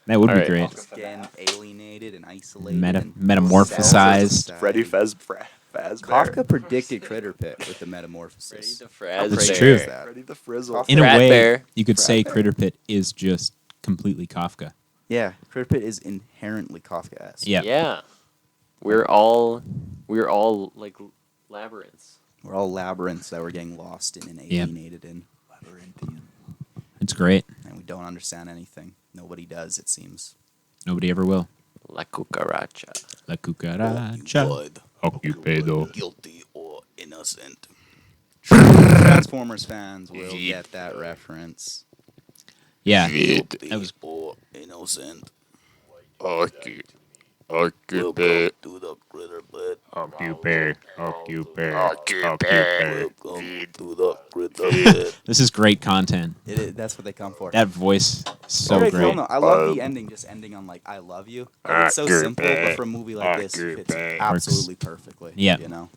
That would All be right. great. Just getting alienated and isolated. and Metamorphosized. sad. Freddy Fazbear. Kafka predicted Critterpit with the metamorphosis. It's How true. is that? Freddy the Frizzle. Kafka- In a Rat way, Bear. you could say Rat Bear. Critterpit is just completely Kafka. Yeah, Critterpit is inherently Kafkaesque. Yeah. Yeah. We're all like labyrinths. We're all labyrinths that we're getting lost in and Yeah. alienated in, It's great. and we don't understand anything. Nobody does, it seems. Nobody ever will. La cucaracha. La cucaracha. Occupedo. Guilty or innocent. Transformers fans will get that reference. Yeah. Guilty That was or innocent. Occupy. Welcome to the Critterpit. Occupy. Welcome to the Critterpit. This is great content. That's what they come for. That voice is so Great great. film, though. I love the ending, just ending on like "I love you." Like, it's so simple, but for a movie like this, it fits absolutely perfectly. Yeah. you know,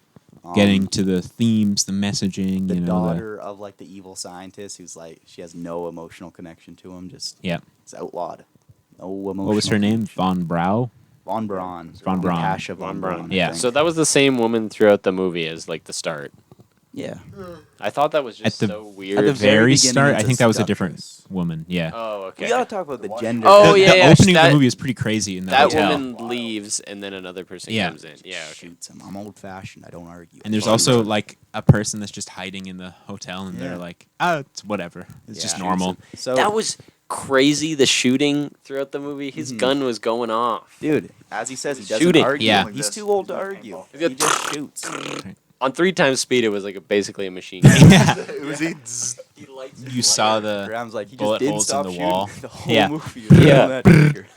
Getting to the themes, the messaging, the you know. daughter of like the evil scientist, who's like she has no emotional connection to him. Just Yeah. it's outlawed. No emotional. What was her name? connection. Von Brau? Von Braun. Von Braun. Natasha Von Braun. I Yeah. think. So that was the same woman throughout the movie as like the start. yeah. I thought that was just At the- so weird. At the Very beginning, start, I it's think that was a seductress. different woman. Yeah. Oh, okay. We gotta talk about the gender. Oh, the, yeah, the yeah, opening of that- the movie is pretty crazy in the that hotel. woman leaves and then another person Yeah. comes in. Yeah, okay. Shoots him. I'm old fashioned. I don't argue. And there's Von also Braun. like a person that's just hiding in the hotel, and Yeah. they're like, "Oh, it's whatever. It's just Yeah. normal." So That was crazy. The shooting throughout the movie, his Mhm. gun was going off. dude. As he says, he doesn't Shooting. argue. Yeah. He's too old to argue. He just shoots. On 3 times speed, it was like basically a machine gun. Yeah. It was he. You saw the Graham's like he bullet just didn't holes in stop the shooting wall. the whole Yeah. movie. Yeah. That trigger.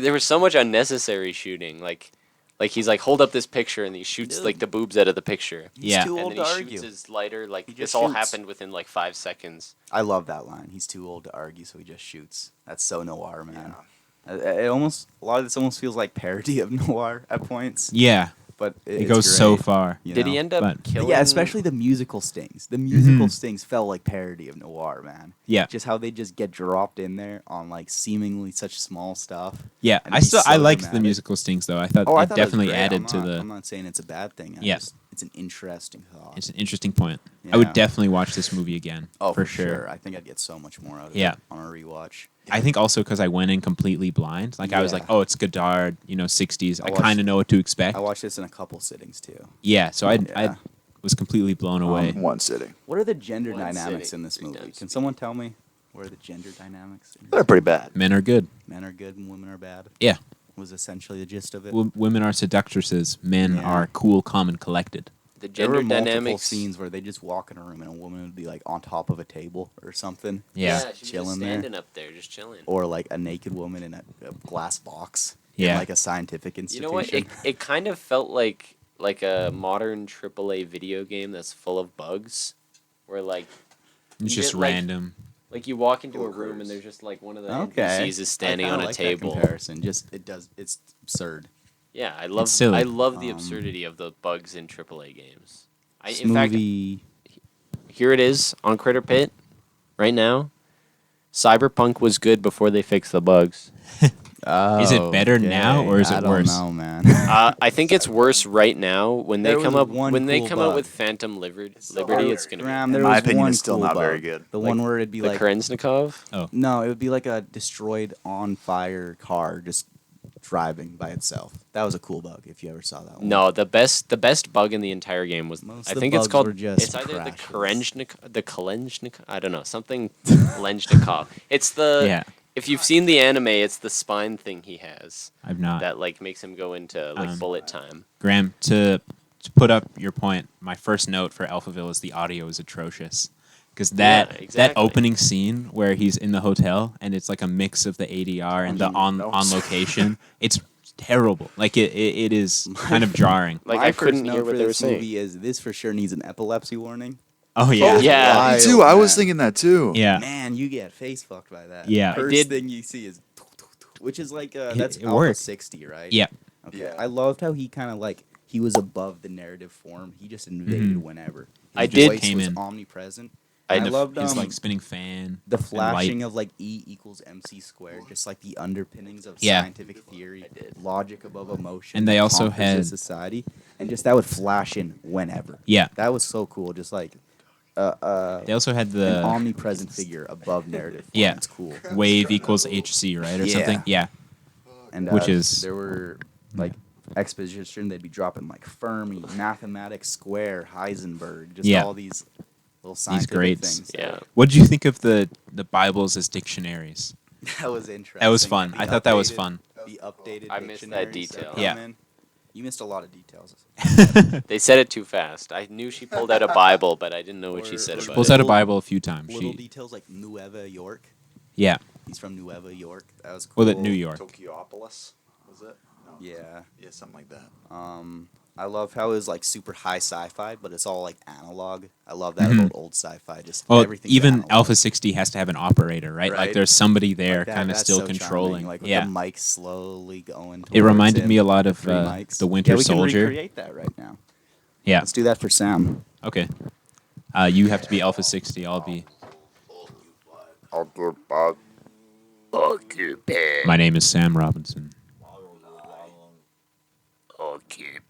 There was so much unnecessary shooting. Like he's like, hold up this picture, and he shoots Dude. like the boobs out of the picture. He's Yeah. too And old then to he argue. shoots his lighter. Like He this just all shoots. happened within like 5 seconds. I love that line. He's too old to argue, so he just shoots. That's so noir, man. It almost a lot of this almost feels like parody of noir at points, yeah. but It it's goes so great, far. you Did know? he end up But- killing? Yeah, especially the musical stings. The musical Mhm. stings felt like parody of noir, man. Yeah. Just how they just get dropped in there on like seemingly such small stuff. Yeah. And I he's still so I liked the dramatic. musical stings though. I thought I it thought definitely it was great. added to the I'm not saying it's a bad thing. Yeah. It's It's an interesting thought. It's an interesting point. I would Yeah. definitely watch this movie again. Oh, for for sure. I think I'd get so much more out of Yeah. it on a rewatch. I think also because I went in completely blind. Like I was Yeah. like, oh, it's Godard, 60s. I watched- kind of know what to expect. I watched this in a couple sittings too. Yeah, so I Yeah. was completely blown away. One sitting. What are the gender One dynamics city, in this three movie? times Can speed. someone tell me what are the gender dynamics? They're pretty bad. Men are good. Men are good and women are bad. Yeah. Was essentially the gist of it. Women are seductresses. Men Yeah. are cool, calm, and collected. The There were gender multiple dynamics. scenes where they just walk in a room and a woman would be like on top of a table or something. Yeah. she's just Chilling there. standing up there, just chilling. Or like a naked woman in a glass box. Yeah. In like a scientific You institution. know what? It kind of felt like a modern AAA video game that's full of bugs, where like It's You just get, like- random. like you walk into a room and there's just like one of the Okay. NPCs is standing I on kinda a like that table. comparison. It's absurd. Yeah, I love silly. I love the Um, absurdity of the bugs in AAA games. This In fact, movie, here it is on Critterpit right now. Cyberpunk was good before they fixed the bugs. Is it better now, or is it I don't worse? know, man. I think it's worse right now. When they There come was up one when they cool come out bug. with Phantom Liberty, it's gonna Graham, be there In my was opinion, one it's still cool not very bug. good. The Like, one where it'd be the like Kerensnikov. no, it would be like a destroyed on fire car just driving by itself. That was a cool bug if you ever saw that one. No, the best bug in the entire game was Most I of the think it's bugs called were just it's either crashes. the Kalenjnikov, I don't know, something Lenjnikov. It's the Yeah, if you've seen the anime, it's the spine thing he has I've not. that like makes him go into like bullet time. Graham, to put up your point, my first note for Alphaville is the audio is atrocious. Because that Yeah, exactly. opening scene where he's in the hotel and it's like a mix of the ADR and the on location, it's terrible. Like it is kind of jarring. Like My I first couldn't note hear for what they were this saying. movie is this for sure needs an epilepsy warning. Oh yeah, Yeah. Wild, Me too. I was man. thinking that too. yeah. Man, you get face fucked by that. Yeah. First did- thing you see is, which is like It- that's it Alpha worked. 60, right? Yeah. Okay. Yeah. I loved how he kind of like he was above the narrative form. He just invaded Mhm. whenever. His I did- voice Came was in. omnipresent. I I loved his like spinning fan. the and light. flashing of like E equals MC squared, just like the underpinnings of Yeah. scientific theory, logic above emotion. And they also composite had- society, and just that would flash in whenever. Yeah. That was so cool. Just like They also had an the omnipresent figure above narrative. Form. Yeah. It's cool. wave equals HC, right, or Yeah. something. Yeah. And Which is- there were like exposition. They'd be dropping like Fermi, mathematics square, Heisenberg, just Yeah. all these little scientific greats. things. Yeah. What did you think of the Bibles as dictionaries? That was interesting. That was fun. The I thought that was updated- fun. The updated. I missed that dictionaries detail. come Yeah. in. You missed a lot of details. They said it too fast. I knew she pulled out a Bible, but I didn't know what she Or- said or about Pulls it. out a Bible a few times. Little She, details like Nueva York. yeah. He's from Nueva York. That was cool. Well, at New York. Tokyopolis, was it? No. Yeah. Yeah, something like that. I love how it's like super high sci-fi, but it's all like analog. I love that Mhm. about old sci-fi. Just Well, everything. even Alpha 60 has to have an operator, right? Like Right. there's somebody there Like that- kind of that's still so charming, controlling. Like with Yeah. the mic slowly going. It towards reminded him, me a lot of three mics. the Winter yeah, we Soldier. Can recreate that right now. Yeah. Let's do that for Sam. Okay. You have to be Alpha 60. I'll be. My name is Sam Robinson.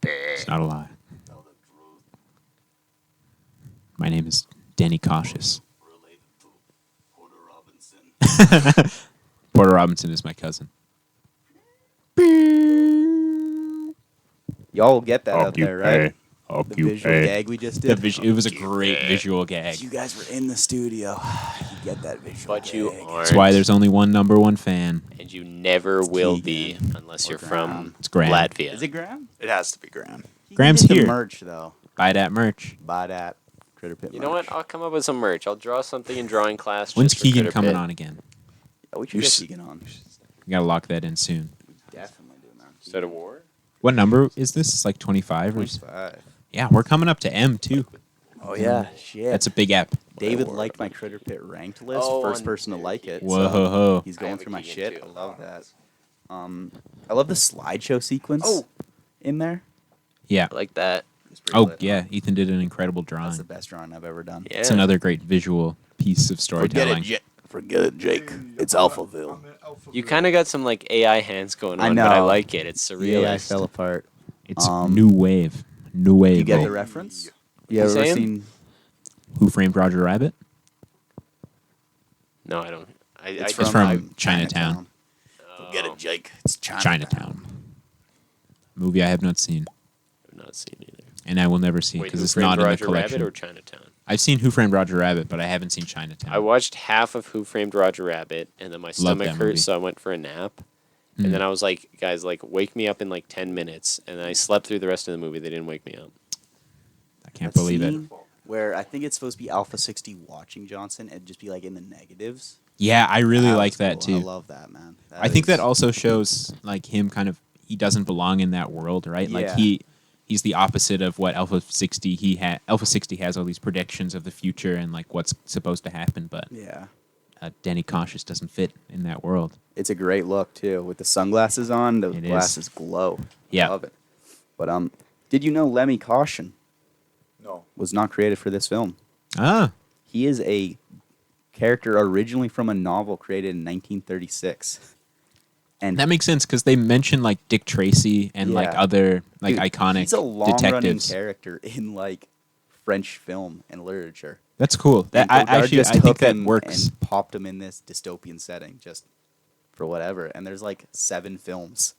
It's not a lie. My name is Danny Cautious. Porter Robinson is my cousin. Y'all will get that out there, right? The visual Occupy. gag we just The did. it was a great visual gag. You guys were in the studio. You get that visual But you gag. aren't. That's why there's only one number one fan. and you never will be Keegan. unless Or you're Graham. from It's Graham. Latvia. Is it Graham? It has to be Graham. Graham's He did here. The merch though. Buy that merch. Buy that Critterpit. You know what? I'll come up with some merch. I'll draw something in drawing class. When's just for Keegan Critterpit. coming on again? Yeah, we should You're get s- Keegan on. We gotta lock that in soon. Definitely do, man. Instead of war? What number is this? It's like 25 or 25. yeah, we're coming up to M too. Oh yeah, shit. That's a big ep. David liked my Critterpit ranked list. Oh, First on person to there, like it. Whoa so ho ho. He's I going have a through my Keegan, shit. too. I love that. I love the slideshow sequence in there. Yeah. I like that. It's pretty Oh lit. yeah, Ethan did an incredible That's drawing. the best drawing I've ever done. Yeah. It's another great visual piece of storytelling. Forget it, Jake. It's Alphaville. You kind of got some like AI hands going I on, but I know. like it. It's surreal. Yeah, I fell apart. It's Um, new wave. No way. You get bro. the reference? You ever saying? seen? Who Framed Roger Rabbit? No, I don't. It's from Chinatown. Get it, Jake. It's Chinatown. Movie I have not seen, I've not seen either. and I will never see Wait, because Who it's Framed not in the Roger collection. Rabbit or Chinatown? I've seen Who Framed Roger Rabbit, but I haven't seen Chinatown. I watched half of Who Framed Roger Rabbit, and then my stomach that hurt, movie. so I went for a nap. Hmm. And then I was like, guys, like, wake me up in like 10 minutes. And then I slept through the rest of the movie. They didn't wake me up. I can't believe it. Where I think it's supposed to be Alpha 60 watching Johnson and just be like in the negatives. Yeah, I really That like was that cool. too. I love that, man. I think is- that also shows like him kind of he doesn't belong in that world, right? Like Yeah. he's the opposite of what Alpha 60 Alpha 60 has all these predictions of the future and like what's supposed to happen, but Yeah. Danny Cautious doesn't fit in that world. It's a great look too, with the sunglasses on. Those It is. glasses glow. Yeah. Love it. But did you know Lemmy Caution No. was not created for this film? Ah, He is a character originally from a novel created in 1936. And that makes sense because they mention like Dick Tracy and like Yeah. other like dude, iconic he's a long-running detectives. character in like French film and literature. That's cool. That And I Godard actually just I think took that him works. and popped him in this dystopian setting just for whatever. And there's like 7 films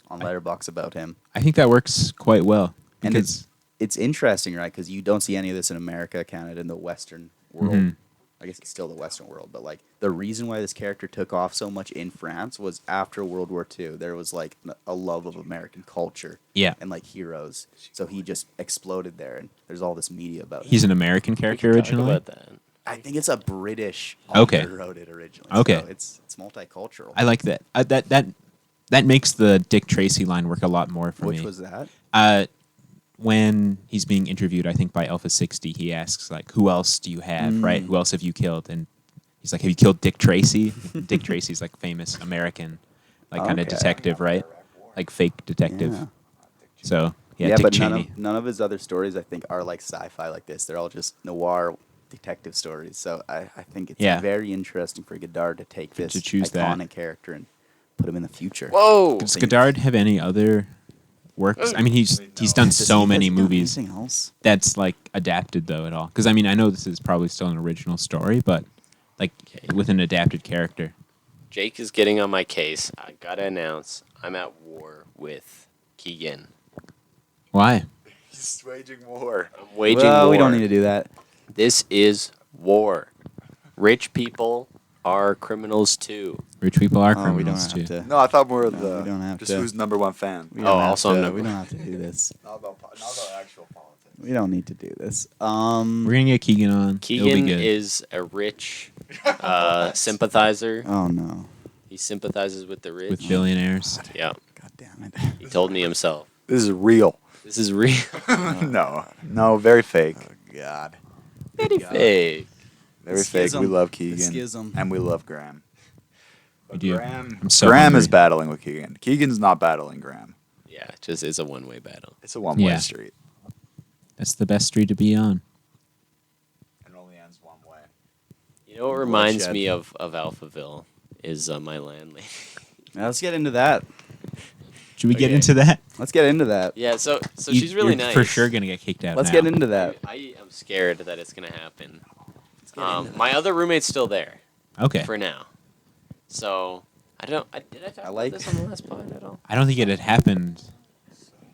on Letterboxd about him. I think that works quite well And because it's interesting, right? Because you don't see any of this in America, Canada, and the Western world. Mhm. I guess it's still the Western world, but like the reason why this character took off so much in France was after World War II. There was like a love of American culture yeah, and like heroes, so he just exploded there. And there's all this media about him. he's an American We character can talk originally. about that. I think it's a British Okay. author wrote it originally. Okay. So it's multicultural. I like that. That makes the Dick Tracy line work a lot more for Which me. was that? When he's being interviewed, I think by Alpha 60, he asks like, "Who else do you have? Right? Who else have you killed?" And he's like, "Have you killed Dick Tracy?" Dick Tracy's like famous American, like kind of Okay. detective, right? Like fake detective. Yeah. So yeah, Dick but Cheney. none of his other stories I think are like sci-fi like this. They're all just noir detective stories. So I think it's Yeah. very interesting for Godard to take this To choose that. iconic character and put him in the future. Whoa! Does Godard have any other works? I mean, he's done Does so he- many has he done movies anything else? that's like adapted though at all. Because I mean, I know this is probably still an original story, but like with an adapted character. Jake is getting on my case. I gotta announce I'm at war with Keegan. Why? He's waging war. I'm waging Well, war. we don't need to do that. This is war. Rich people are criminals too. Rich people are Oh, we don't criminals have too. to. No, I thought more of No, the we don't have just to. who's number one fan. We Oh, don't have also to, number- we don't have to do this. Not about actual politics. We don't need to do this. We're gonna get Keegan on. It'll be Keegan good. is a rich sympathizer. Oh no. He sympathizes with the rich. with billionaires. Yeah, God damn it. he told me himself. This is real. This is real. No, very fake. Oh God. Very fake. Very The fake. schism. We love The Keegan. schism. And we love Graham. We do. Graham, I'm so Graham is hungry. battling with Keegan. Keegan's not battling Graham. Yeah, it just is a one-way battle. It's a one-way Yeah. street. That's the best street to be on. It only ends one way. You know what reminds Bloodshed. me of Alphaville is my landlady. Now let's get into that. Should we get Okay. into that? Let's get into that. Yeah, so You- she's really you're nice. For sure gonna get kicked out. Let's now. get into that. I am scared that it's gonna happen. get into My other roommate's still there Okay. for now, so I don't. Did I talk I like- about this on the last pod at all? I don't think it had happened.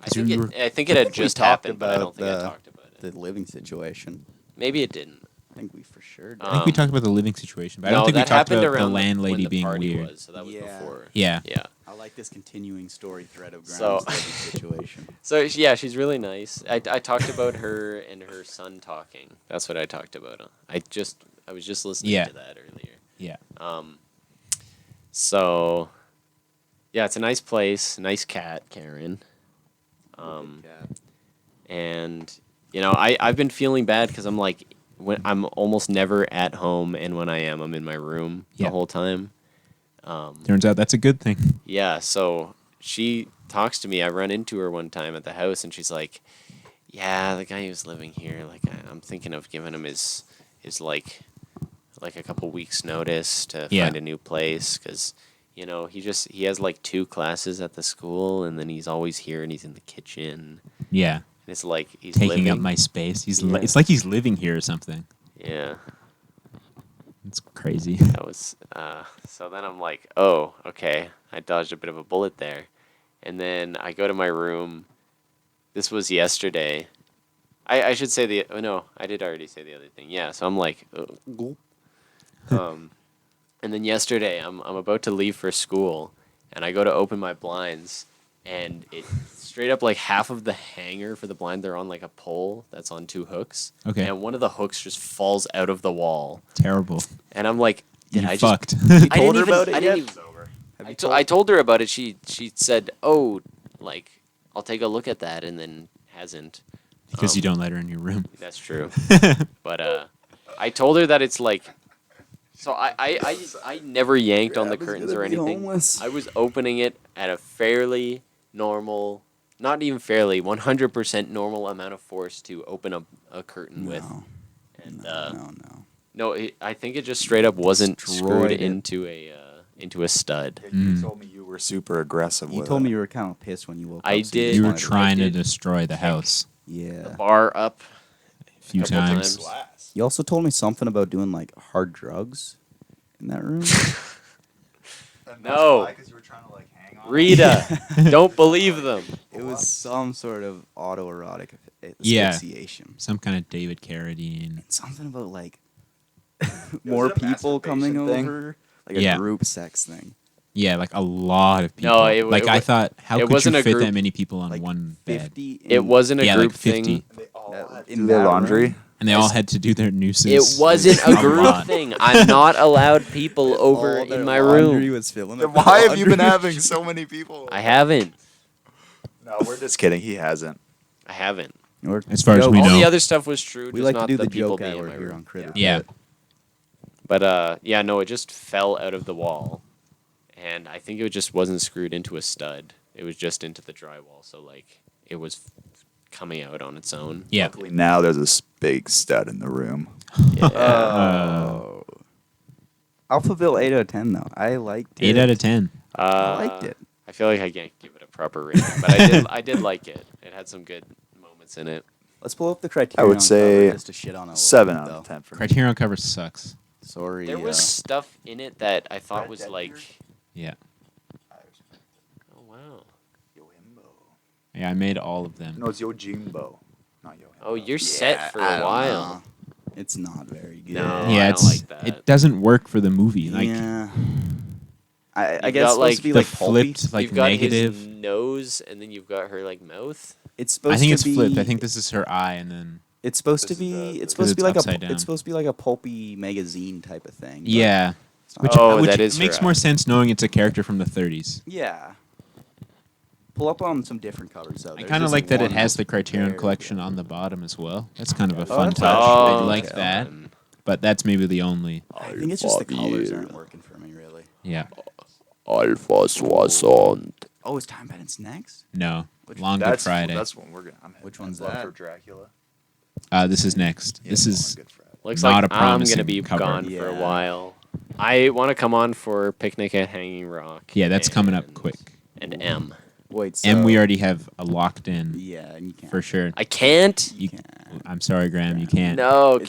I think you were- I think it had We just talked happened, but I don't think I about talked about it. The living situation. Maybe it didn't. I think we for sure did. I think we Um, talked about the living situation, but I no, don't think we that talked happened about the around landlady when the being party weird. Was, so that was Yeah. before. Yeah. Yeah. I like this continuing story thread of Graham's So- living situation. So yeah, she's really nice. I talked about her and her son talking. That's what I talked about. I was just listening Yeah. to that earlier. Yeah. So yeah, it's a nice place, nice cat, Karen. And you know, I've been feeling bad because I'm like when I'm almost never at home, and when I am, I'm in my room Yeah. the whole time. Turns out that's a good thing. Yeah, so she talks to me. I run into her one time at the house, and she's like, "Yeah, the guy who's living here, like, I'm thinking of giving him his like a couple weeks notice to Yeah. find a new place, because you know he has like 2 classes at the school, and then he's always here, and he's in the kitchen, Yeah. it's like he's taking up living. my space. Yeah. It's like he's living here or something. Yeah, It's crazy. that was. So then I'm like, oh, okay. I dodged a bit of a bullet there, and then I go to my room. This was yesterday. I should say the. Oh no, I did already say the other thing. Yeah. So I'm like, and then yesterday I'm about to leave for school, and I go to open my blinds, and it straight up like half of the hanger for the blind, they're on like a pole that's on two hooks. Okay. And one of the hooks just falls out of the wall. Terrible. And I'm like, did You I fucked. just I told didn't her even, about it I yet? didn't even, Have I, you to- I told her about it. She said, "Oh, like I'll take a look at that," and then hasn't. Because you don't let her in your room. That's true. But I told her that it's like. So I never yanked on the Grab is curtains gonna or be anything. homeless. I was opening it at a fairly normal, not even fairly, 100% normal amount of force to open a curtain with. No, And no. no, I think it just straight up wasn't Destroyed screwed it. into a stud. You told me you were super aggressive You with told it. me you were kind of pissed when you woke up. I so did. just You were wanted to- trying to did. destroy the house Yeah. Bar up. a few Couple times. times. You also told me something about doing like hard drugs in that room. No. Because you were trying to like hang on. Rita, don't believe them. It was some sort of autoerotic Yeah. asphyxiation. Some kind of David Carradine. Something about like more it a people coming masturbation thing? over, like Yeah. a group sex thing. Yeah, like a lot of people. No, like I thought, how it could wasn't you a fit group. that many people on Like one bed? 50. In, It wasn't a Yeah, group like 50. thing. They all That- had to in do their that laundry. room? And they all had to do their nooses. It wasn't a group lot. thing. I'm not allowed people over All their in my laundry room. was filling Then up the why have you been laundry. having so many people? I haven't. No, we're just kidding. He hasn't. I haven't. Or As far as jokes. we All know. the other stuff was true. We just like not to do the the people joke being hour in my here room. on Critterpit. Yeah. But yeah, no, it just fell out of the wall, and I think it just wasn't screwed into a stud. It was just into the drywall, so like it was coming out on its own. Yeah. Luckily now there's a big stud in the room. Yeah. Oh. Alphaville 8 out of 10 though. I liked it. 8 out of 10. I liked it. I feel like I can't give it a proper rating, but I did like it. It had some good moments in it. Let's pull up the criteria. I would say just to shit on it a little 7 bit, out though. of 10 for me. Criterion cover sucks. Sorry. There was stuff in it that I thought was like, Yeah. oh wow, Yeah, I made all of them. No, it's Yojimbo, not Yohimbo. oh you're set for I a don't while. know. It's not very good. No. I yeah, don't it's like that. it doesn't work for the movie. Like yeah. I You've guess got, it's supposed like, to be the like pulpy. flipped like You've got negative. his nose, and then you've got her like mouth. It's supposed I think to it's be, flipped. I think this is her eye, and then it's supposed to This is be. the- It's supposed to be it's like upside a. down. It's supposed to be like a pulpy magazine type of thing. but yeah, it's not. which, Oh, which that is her makes eye. more sense knowing it's a character from the 30s. Yeah. Pull up on some different covers though. I There's kind of this like that it one has that's the Criterion very collection good. on the bottom as well. That's kind of a Oh, fun that's touch. actually I good. like Okay. that, but that's maybe the only. I think it's just the colors aren't working for me really. Yeah, Alpha Soissons. Oh, is Time Bandits next? no, Which- Long Good That's Friday. That's when we're gonna. Which one's Love that? For Dracula. This is next. Yeah, This Long is Good Friday. Looks Not like a I'm promising gonna be cover. gone for a Yeah. while. I want to come on for Picnic at Hanging Rock. yeah, that's coming up and- quick. And M. Wait, so And we already have a locked in yeah, and you can't. for sure. I can't. You, can't. I'm sorry, Graham, you can't. No, It's